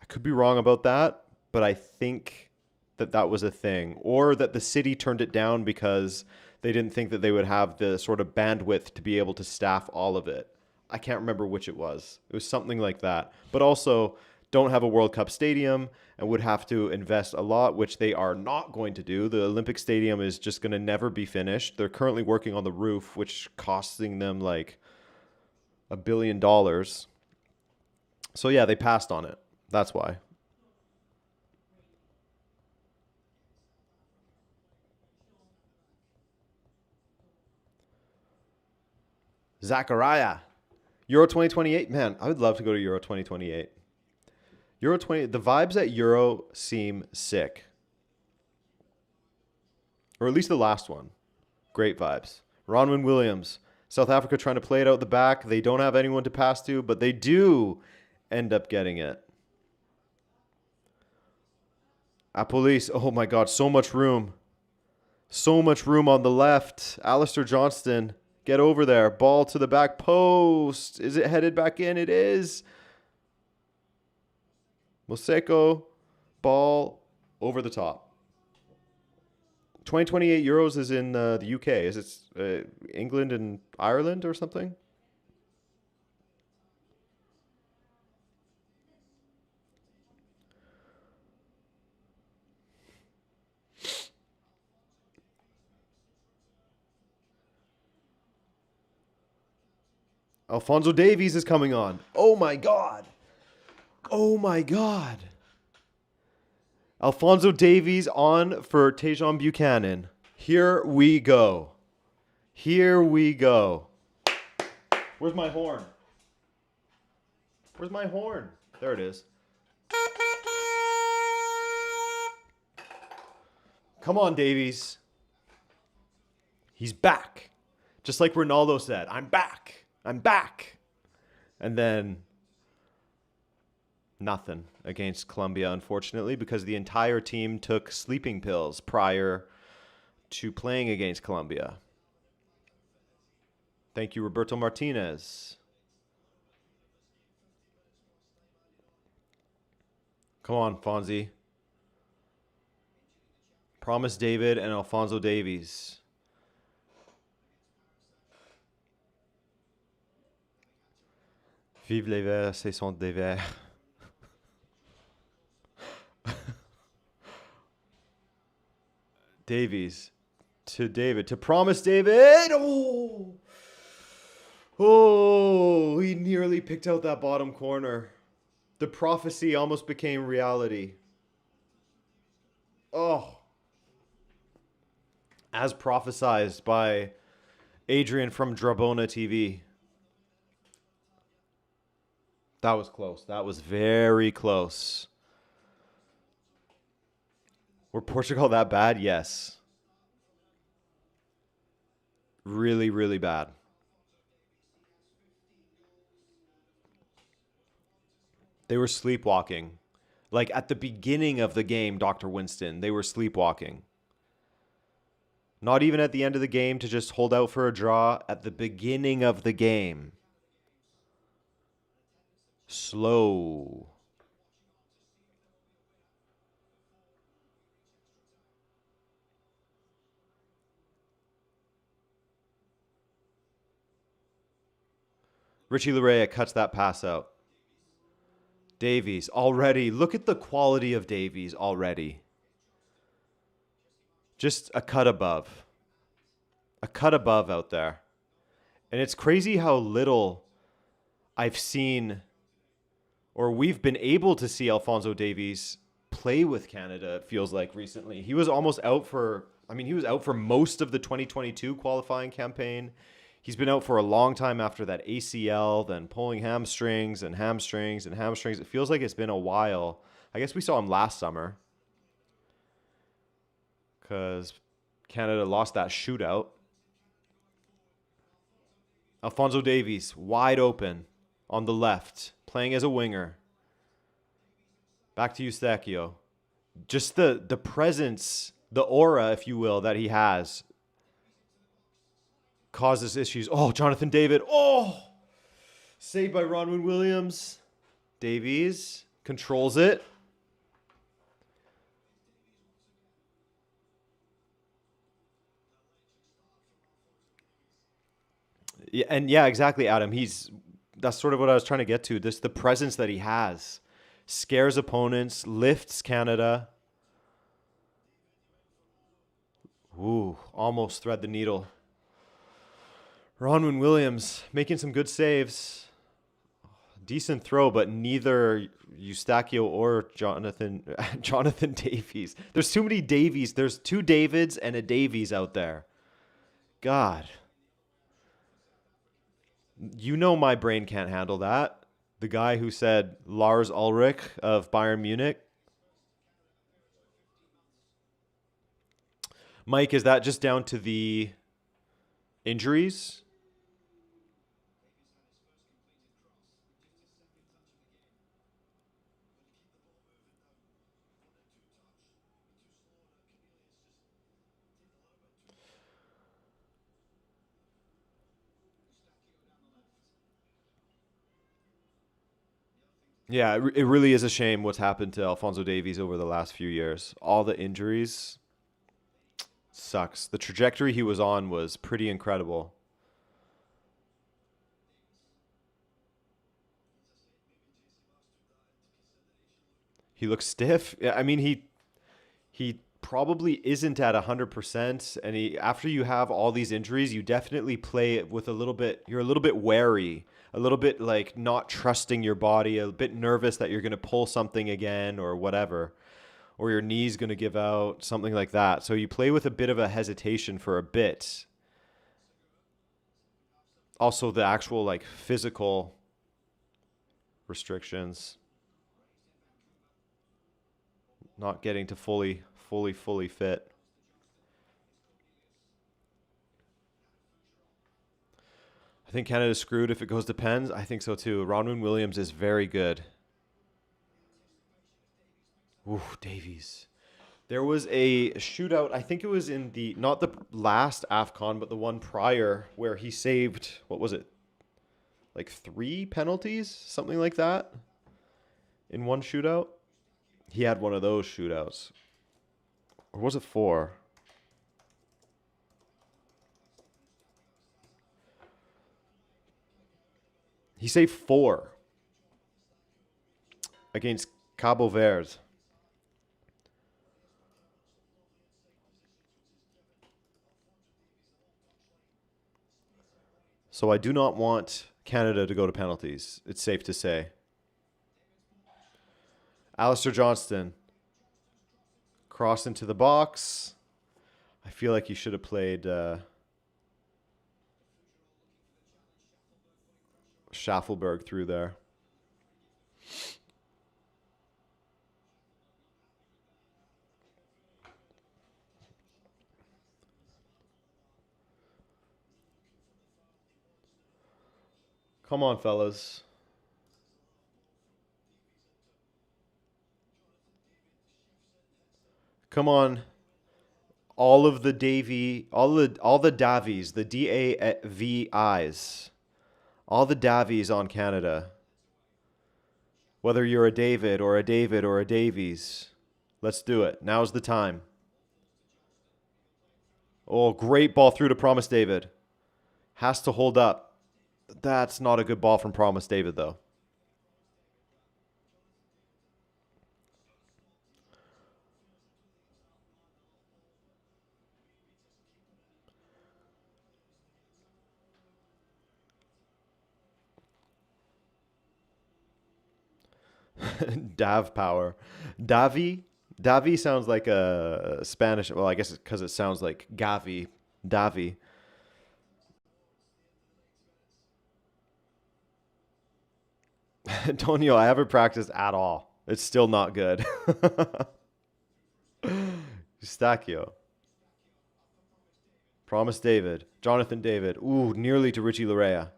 I could be wrong about that, but I think that that was a thing. Or that the city turned it down because they didn't think that they would have the sort of bandwidth to be able to staff all of it. I can't remember which it was. It was something like that. But also, don't have a World Cup stadium and would have to invest a lot, which they are not going to do. The Olympic Stadium is just going to never be finished. They're currently working on the roof, which costing them like $1 billion. So yeah, they passed on it. That's why. Zachariah. Euro 2028. Man, I would love to go to Euro 2028. Euro 20. The vibes at Euro seem sick. Or at least the last one. Great vibes. Ronwin Williams. South Africa trying to play it out the back. They don't have anyone to pass to, but they do end up getting it. Apolis. Oh my God, so much room. So much room on the left. Alistair Johnston. Get over there. Ball to the back post. Is it headed back in? It is. Moseko. Ball over the top. 2028 Euros is in the UK. Is it England and Ireland or something? Alphonso Davies is coming on. Oh my God. Oh my God. Alphonso Davies on for Tajon Buchanan. Here we go. Here we go. Where's my horn? Where's my horn? There it is. Come on, Davies. He's back. Just like Ronaldo said, I'm back. I'm back. And then nothing against Colombia, unfortunately, because the entire team took sleeping pills prior to playing against Colombia. Thank you, Roberto Martinez. Come on, Fonzie. Promise David and Alphonso Davies. Vive les verts, ce sont des verts. Davies to David. To promise David. Oh. Oh, he nearly picked out that bottom corner. The prophecy almost became reality. Oh. As prophesized by Adrian from Drabona TV. That was close. That was very close. Were Portugal that bad? Yes. Really, really bad. They were sleepwalking. Like at the beginning of the game, Dr. Winston, they were sleepwalking. Not even at the end of the game to just hold out for a draw. At the beginning of the game. Slow. Richie Larea cuts that pass out. Davies already. Look at the quality of Davies already. Just a cut above. A cut above out there. And it's crazy how little I've seen, or we've been able to see Alphonso Davies play with Canada, it feels like recently. He was almost out for, he was out for most of the 2022 qualifying campaign. He's been out for a long time after that ACL, then pulling hamstrings and hamstrings and hamstrings. It feels like it's been a while. I guess we saw him last summer because Canada lost that shootout. Alphonso Davies, wide open on the left, playing as a winger. Back to Eustachio. Just the presence, the aura, if you will, that he has causes issues. Oh, Jonathan David. Oh, saved by Ronwin Williams. Davies controls it. Yeah, and yeah, exactly, Adam. That's sort of what I was trying to get to. The presence that he has scares opponents, lifts Canada. Ooh, almost thread the needle. Ronwin Williams making some good saves. Decent throw, but neither Eustachio or Jonathan Davies. There's too many Davies. There's two Davids and a Davies out there. God. You know my brain can't handle that. The guy who said Lars Ulrich of Bayern Munich. Mike, is that just down to the injuries? Yeah, it really is a shame what's happened to Alphonso Davies over the last few years. All the injuries sucks. The trajectory he was on was pretty incredible. He looks stiff. Yeah, I mean he probably isn't at 100%, and he after you have all these injuries, you definitely play it with a little bit, you're a little bit wary, a little bit like not trusting your body, a bit nervous that you're going to pull something again or whatever, or your knee's going to give out, something like that. So you play with a bit of a hesitation for a bit. Also the actual like physical restrictions, not getting to fully fit. I think Canada's screwed if it goes to pens. I think so too. Ronwin Williams is very good. Ooh, Davies. There was a shootout. I think it was in the not the last AFCON, but the one prior where he saved, what was it? Like 3 penalties, something like that, in one shootout. He had one of those shootouts. Or was it 4? He saved 4 against Cabo Verde. So I do not want Canada to go to penalties. It's safe to say. Alistair Johnston crossed into the box. I feel like he should have played Schaffelberg through there. Come on, fellas. Come on. All of the all the Davies, the Davis, all the Davies on Canada. Whether you're a David or a David or a Davies, let's do it. Now's the time. Oh, great ball through to Promise David. Has to hold up. That's not a good ball from Promise David, though. Dav power. Davi sounds like a Spanish. Well, I guess it's because it sounds like Gavi. Davi. Antonio, I haven't practiced at all. It's still not good. Eustachio. Promise David. Jonathan David. Ooh, nearly to Richie Larea.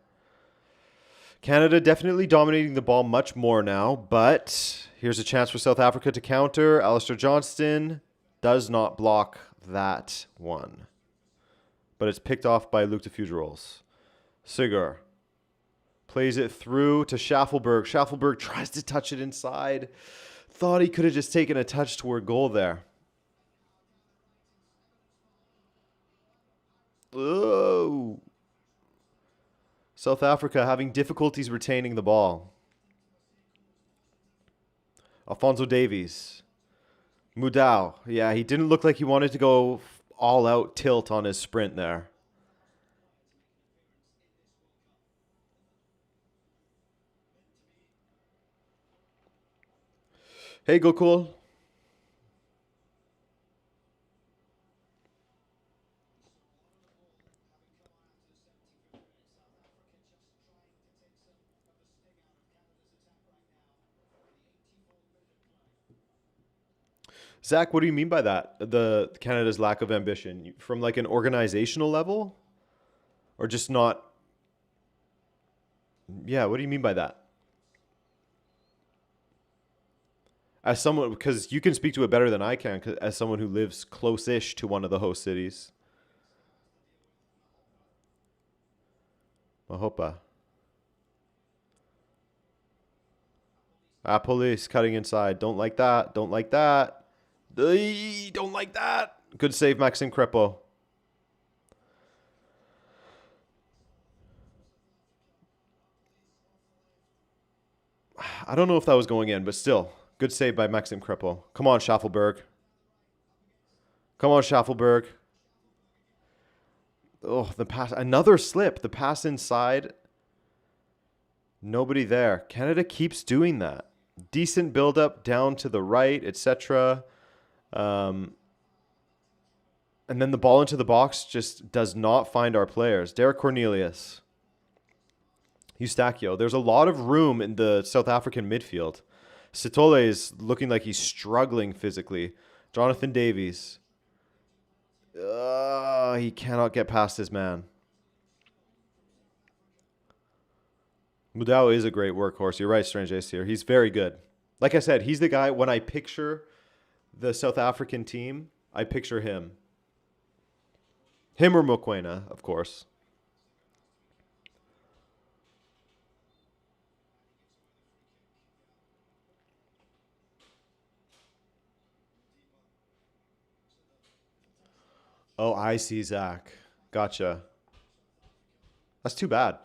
Canada definitely dominating the ball much more now, but here's a chance for South Africa to counter. Alistair Johnston does not block that one, but it's picked off by Luc de Fugerols. Sigur plays it through to Schaffelberg. Schaffelberg tries to touch it inside. Thought he could have just taken a touch toward goal there. Oh. South Africa having difficulties retaining the ball. Alphonso Davies. Mudau. Yeah, he didn't look like he wanted to go all out tilt on his sprint there. Hey, go cool. Zach, what do you mean by that? The Canada's lack of ambition from like an organizational level, or just not? Yeah, what do you mean by that? As someone, because you can speak to it better than I can, as someone who lives close-ish to one of the host cities, Mahopa. Ah, police cutting inside. Don't like that. Don't like that. Don't like that. Good save, Maxim Crepo. I don't know if that was going in, but still, good save by Maxim Crepo. Come on, Schaffelberg. Come on, Schaffelberg. Oh, the pass. Another slip. The pass inside. Nobody there. Canada keeps doing that. Decent build-up down to the right, etc. Um, and then the ball into the box just does not find our players. Derek Cornelius. Eustachio. There's a lot of room in the South African midfield. Sitole is looking like he's struggling physically. Jonathan Davies. He cannot get past his man. Mudau is a great workhorse. You're right, Strange Ace here. He's very good. Like I said, he's the guy, when I picture the South African team, I picture him. Him or Mokoena, of course. Oh, I see, Zach. Gotcha. That's too bad.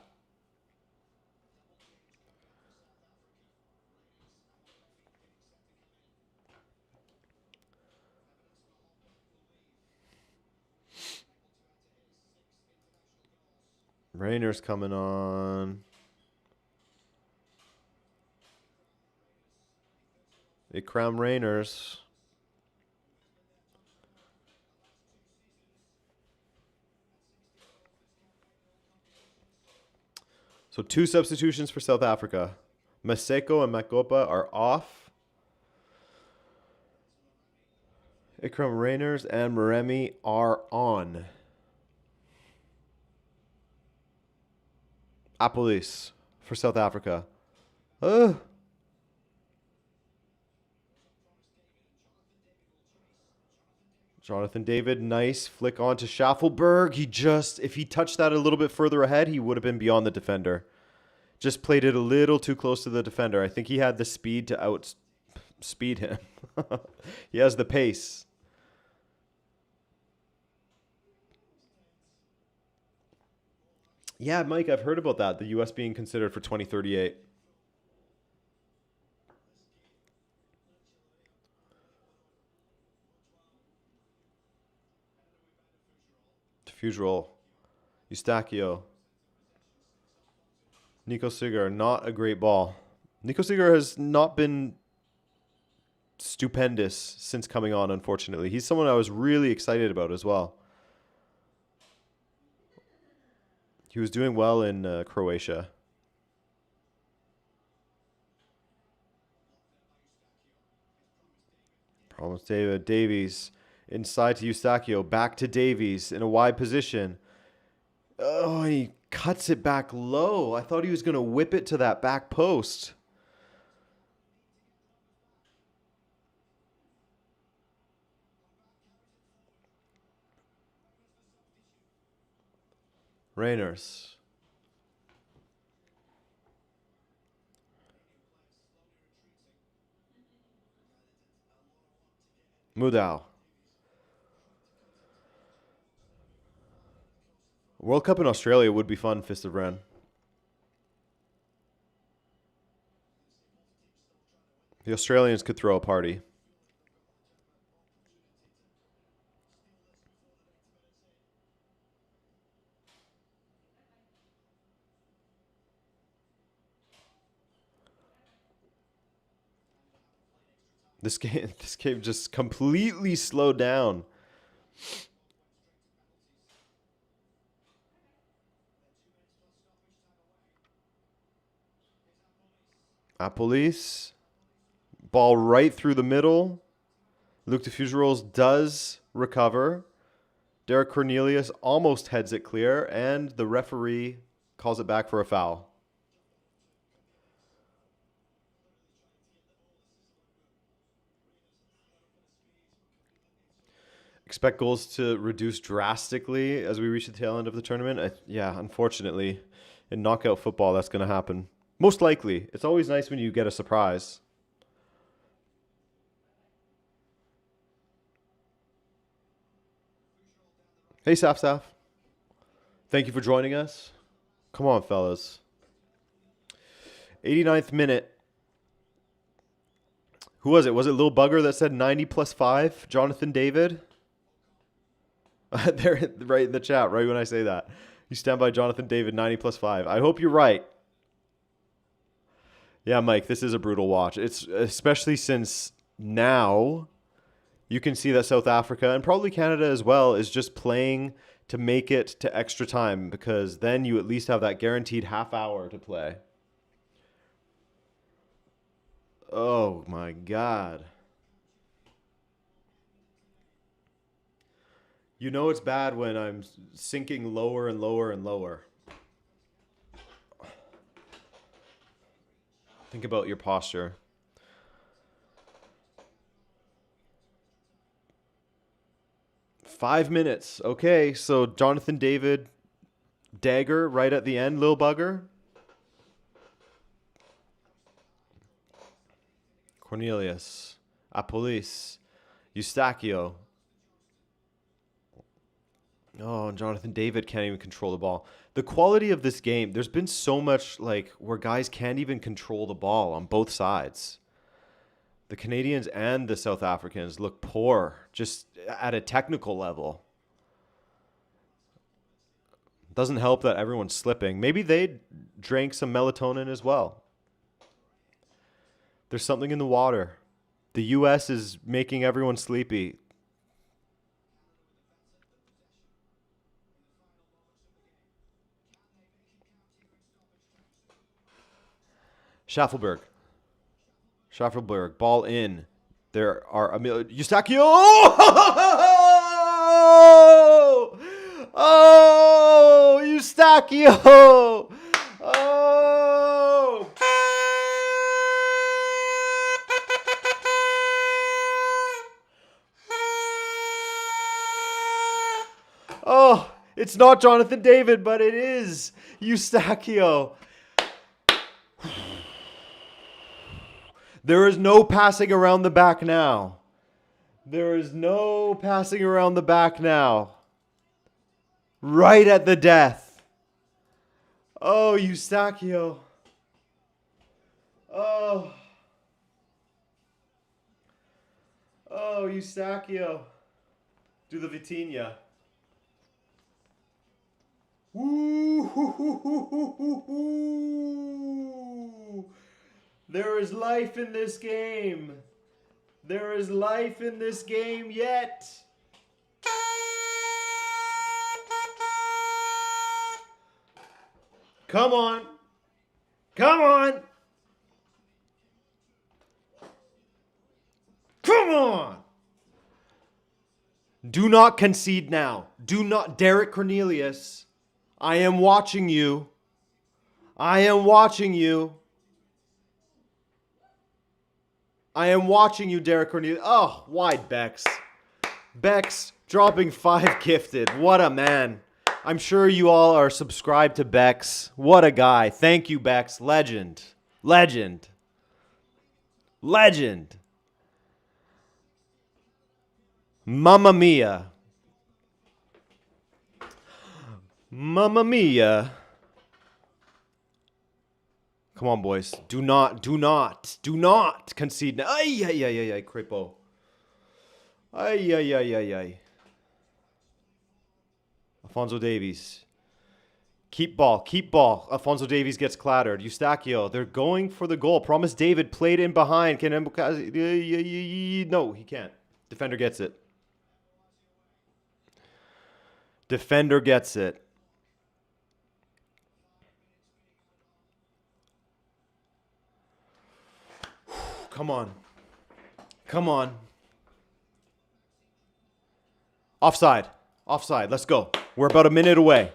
Rainer's coming on. Ikram Rainers. So 2 substitutions for South Africa. Maseko and Makopa are off. Ikram Rainers and Maremi are on. Apolis for South Africa. Jonathan David, nice flick on to Schaffelberg. If he touched that a little bit further ahead, he would have been beyond the defender. Just played it a little too close to the defender. I think he had the speed to outspeed him. He has the pace. Yeah, Mike, I've heard about that. The U.S. being considered for 2038. Fuserol. Eustachio. Nico Sigar, not a great ball. Nico Sigar has not been stupendous since coming on, unfortunately. He's someone I was really excited about as well. He was doing well in Croatia. Problems, David. Davies. Inside to Eustachio. Back to Davies in a wide position. Oh, he cuts it back low. I thought he was going to whip it to that back post. Rainers. Mudau. World Cup in Australia would be fun, Fist of Ren. The Australians could throw a party. This game just completely slowed down. Police. Ball right through the middle. Luke de Fugerolles does recover. Derek Cornelius almost heads it clear, and the referee calls it back for a foul. Expect goals to reduce drastically as we reach the tail end of the tournament. Yeah, unfortunately, in knockout football, that's going to happen. Most likely. It's always nice when you get a surprise. Hey, Saf. Thank you for joining us. Come on, fellas. 89th minute. Who was it? Was it Lil Bugger that said 90 plus 5? Jonathan David? They're right in the chat, right when I say that. You stand by Jonathan David, 90 plus 5. I hope you're right. Yeah, Mike, this is a brutal watch. It's especially since now you can see that South Africa and probably Canada as well is just playing to make it to extra time, because then you at least have that guaranteed half hour to play. Oh my God. You know it's bad when I'm sinking lower and lower and lower. Think about your posture. Five minutes. Okay, so Jonathan David, dagger right at the end, Lil Bugger. Cornelius, Apolis, Eustachio. Oh, and Jonathan David can't even control the ball. The quality of this game, there's been so much like where guys can't even control the ball on both sides. The Canadians and the South Africans look poor just at a technical level. Doesn't help that everyone's slipping. Maybe they drank some melatonin as well. There's something in the water. The U.S. is making everyone sleepy. Schaffelberg, ball in. There are Eustachio! Oh, Eustachio! Oh! Oh, it's not Jonathan David, but it is Eustachio. There is no passing around the back now. There is no passing around the back now. Right at the death. Oh, Eustachio. Oh. Oh, Eustachio. Do the Vitinha. Woo! There is life in this game. There is life in this game yet. Come on. Come on. Come on. Do not concede now. Do not. Derek Cornelius, I am watching you. I am watching you. I am watching you, Derek Cornelius. Oh, wide Bex. Bex dropping 5 gifted. What a man. I'm sure you all are subscribed to Bex. What a guy. Thank you, Bex. Legend. Legend. Legend. Mamma mia. Mamma mia. Come on, boys. Do not concede. Ay, ay, ay, ay, ay, Kripo. Ay, ay, ay, ay, ay. Alfonso Davies. Keep ball. Keep ball. Alphonso Davies gets clattered. Eustachio. They're going for the goal. Promise David played in behind. Can no, he can't. Defender gets it. Defender gets it. Come on. Come on. Offside. Offside. Let's go. We're about a minute away.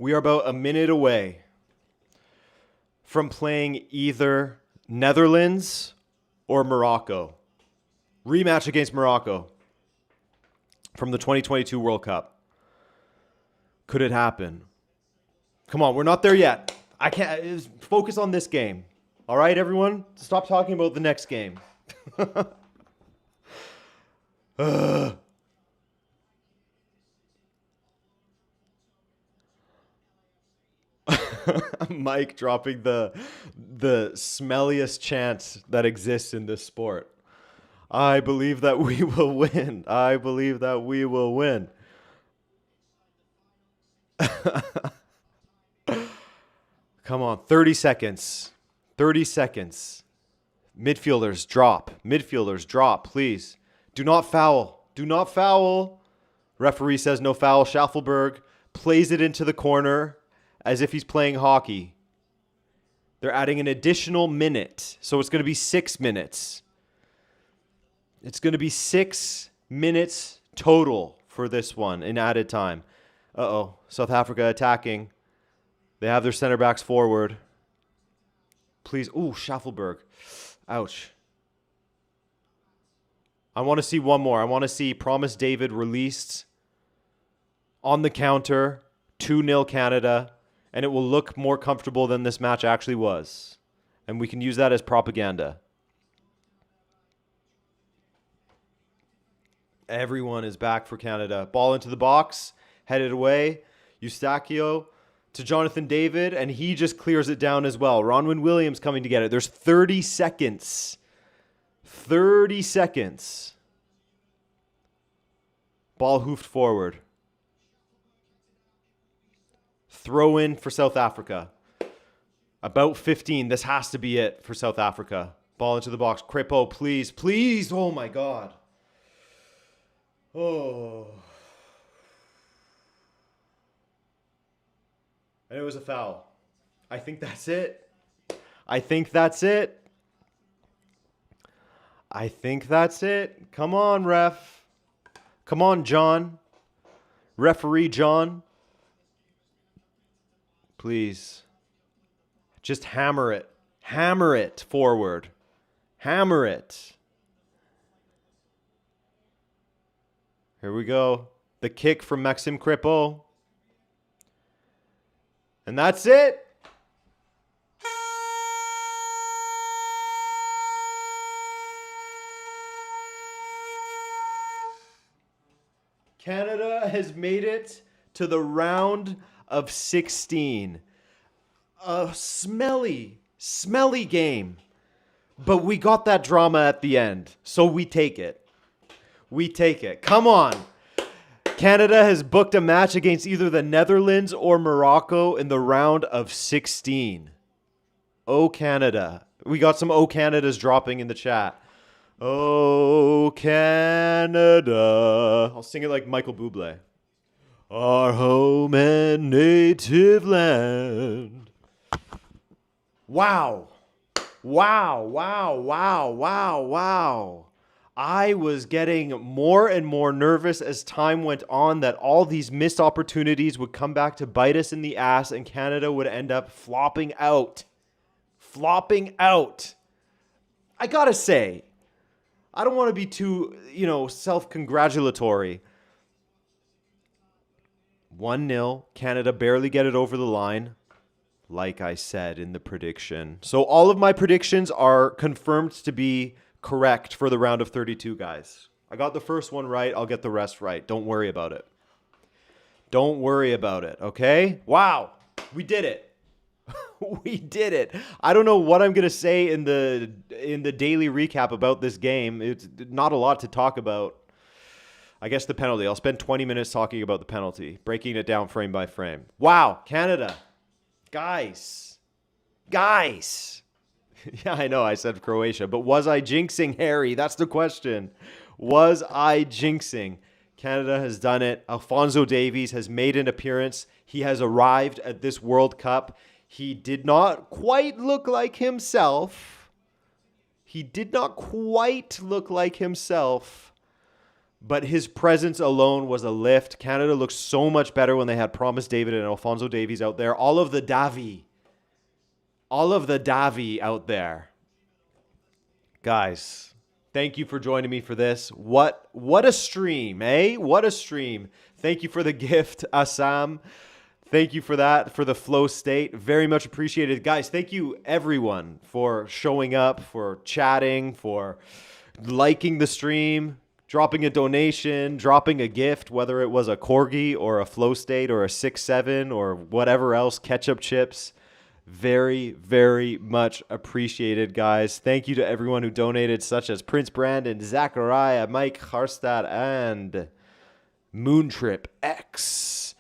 We are about a minute away from playing either Netherlands or Morocco. Rematch against Morocco from the 2022 World Cup. Could it happen? Come on, we're not there yet. I can't focus on this game. All right, everyone? Stop talking about the next game. Mike dropping the smelliest chant that exists in this sport. I believe that we will win. I believe that we will win. Come on, 30 seconds. 30 seconds. Midfielders drop. Midfielders drop, please. Do not foul. Do not foul. Referee says no foul. Schaffelberg plays it into the corner as if he's playing hockey. They're adding an additional minute. So it's going to be 6 minutes. It's going to be 6 minutes total for this one in added time. Uh-oh. South Africa attacking. They have their center backs forward. Please. Ooh, Schaffelberg. Ouch. I want to see one more. I want to see Promise David released on the counter. 2-0 Canada. And it will look more comfortable than this match actually was. And we can use that as propaganda. Everyone is back for Canada. Ball into the box. Headed away. Eustachio to Jonathan David. And he just clears it down as well. Ronwin Williams coming to get it. There's 30 seconds. 30 seconds. Ball hoofed forward. Throw in for South Africa. About 15. This has to be it for South Africa. Ball into the box. Kripo, please. Please. Oh, my God. Oh. And it was a foul. I think that's it. I think that's it. I think that's it. Come on, ref. Come on, John. Referee John. Please. Just hammer it. Hammer it forward. Hammer it. Here we go. The kick from Maxime Kripo. And that's it. Canada has made it to the round of 16. A smelly game. But we got that drama at the end. So we take it. We take it. Come on. Canada has booked a match against either the Netherlands or Morocco in the round of 16. Oh, Canada. We got some Oh, Canadas dropping in the chat. Oh, Canada. I'll sing it like Michael Bublé. Our home and native land. Wow. Wow, wow, wow, wow, wow. I was getting more and more nervous as time went on that all these missed opportunities would come back to bite us in the ass and Canada would end up flopping out. Flopping out. I gotta say, I don't want to be too, self-congratulatory. 1-0, Canada barely get it over the line, like I said in the prediction. So all of my predictions are confirmed to be correct for the round of 32, guys. I got the first one right. I'll get the rest right. Don't worry about it. Don't worry about it, okay? Wow, we did it. We did it. I don't know what I'm going to say in the daily recap about this game. It's not a lot to talk about. I guess the penalty. I'll spend 20 minutes talking about the penalty, breaking it down frame by frame. Wow, Canada. Guys. Yeah, I know I said Croatia, but was I jinxing, Harry? That's the question. Was I jinxing? Canada has done it. Alphonso Davies has made an appearance. He has arrived at this World Cup. He did not quite look like himself. But his presence alone was a lift. Canada looked so much better when they had Promise David and Alphonso Davies out there. All of the Davi out there. Guys, thank you for joining me for this. What a stream, eh? What a stream. Thank you for the gift, Assam. Thank you for that, for the flow state. Very much appreciated. Guys, thank you everyone for showing up, for chatting, for liking the stream, dropping a donation, dropping a gift, whether it was a corgi or a flow state or a 6-7 or whatever else, ketchup chips. Very, very much appreciated, guys. Thank you to everyone who donated, such as Prince Brandon, Zachariah, Mike Harstad, and Moontrip X.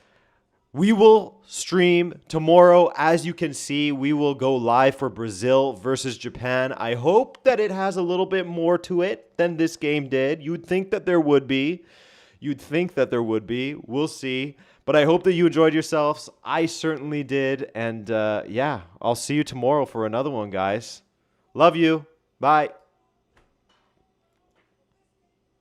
We will stream tomorrow. As you can see, we will go live for Brazil versus Japan. I hope that it has a little bit more to it than this game did. You'd think that there would be. We'll see. But I hope that you enjoyed yourselves. I certainly did. And yeah, I'll see you tomorrow for another one, guys. Love you. Bye.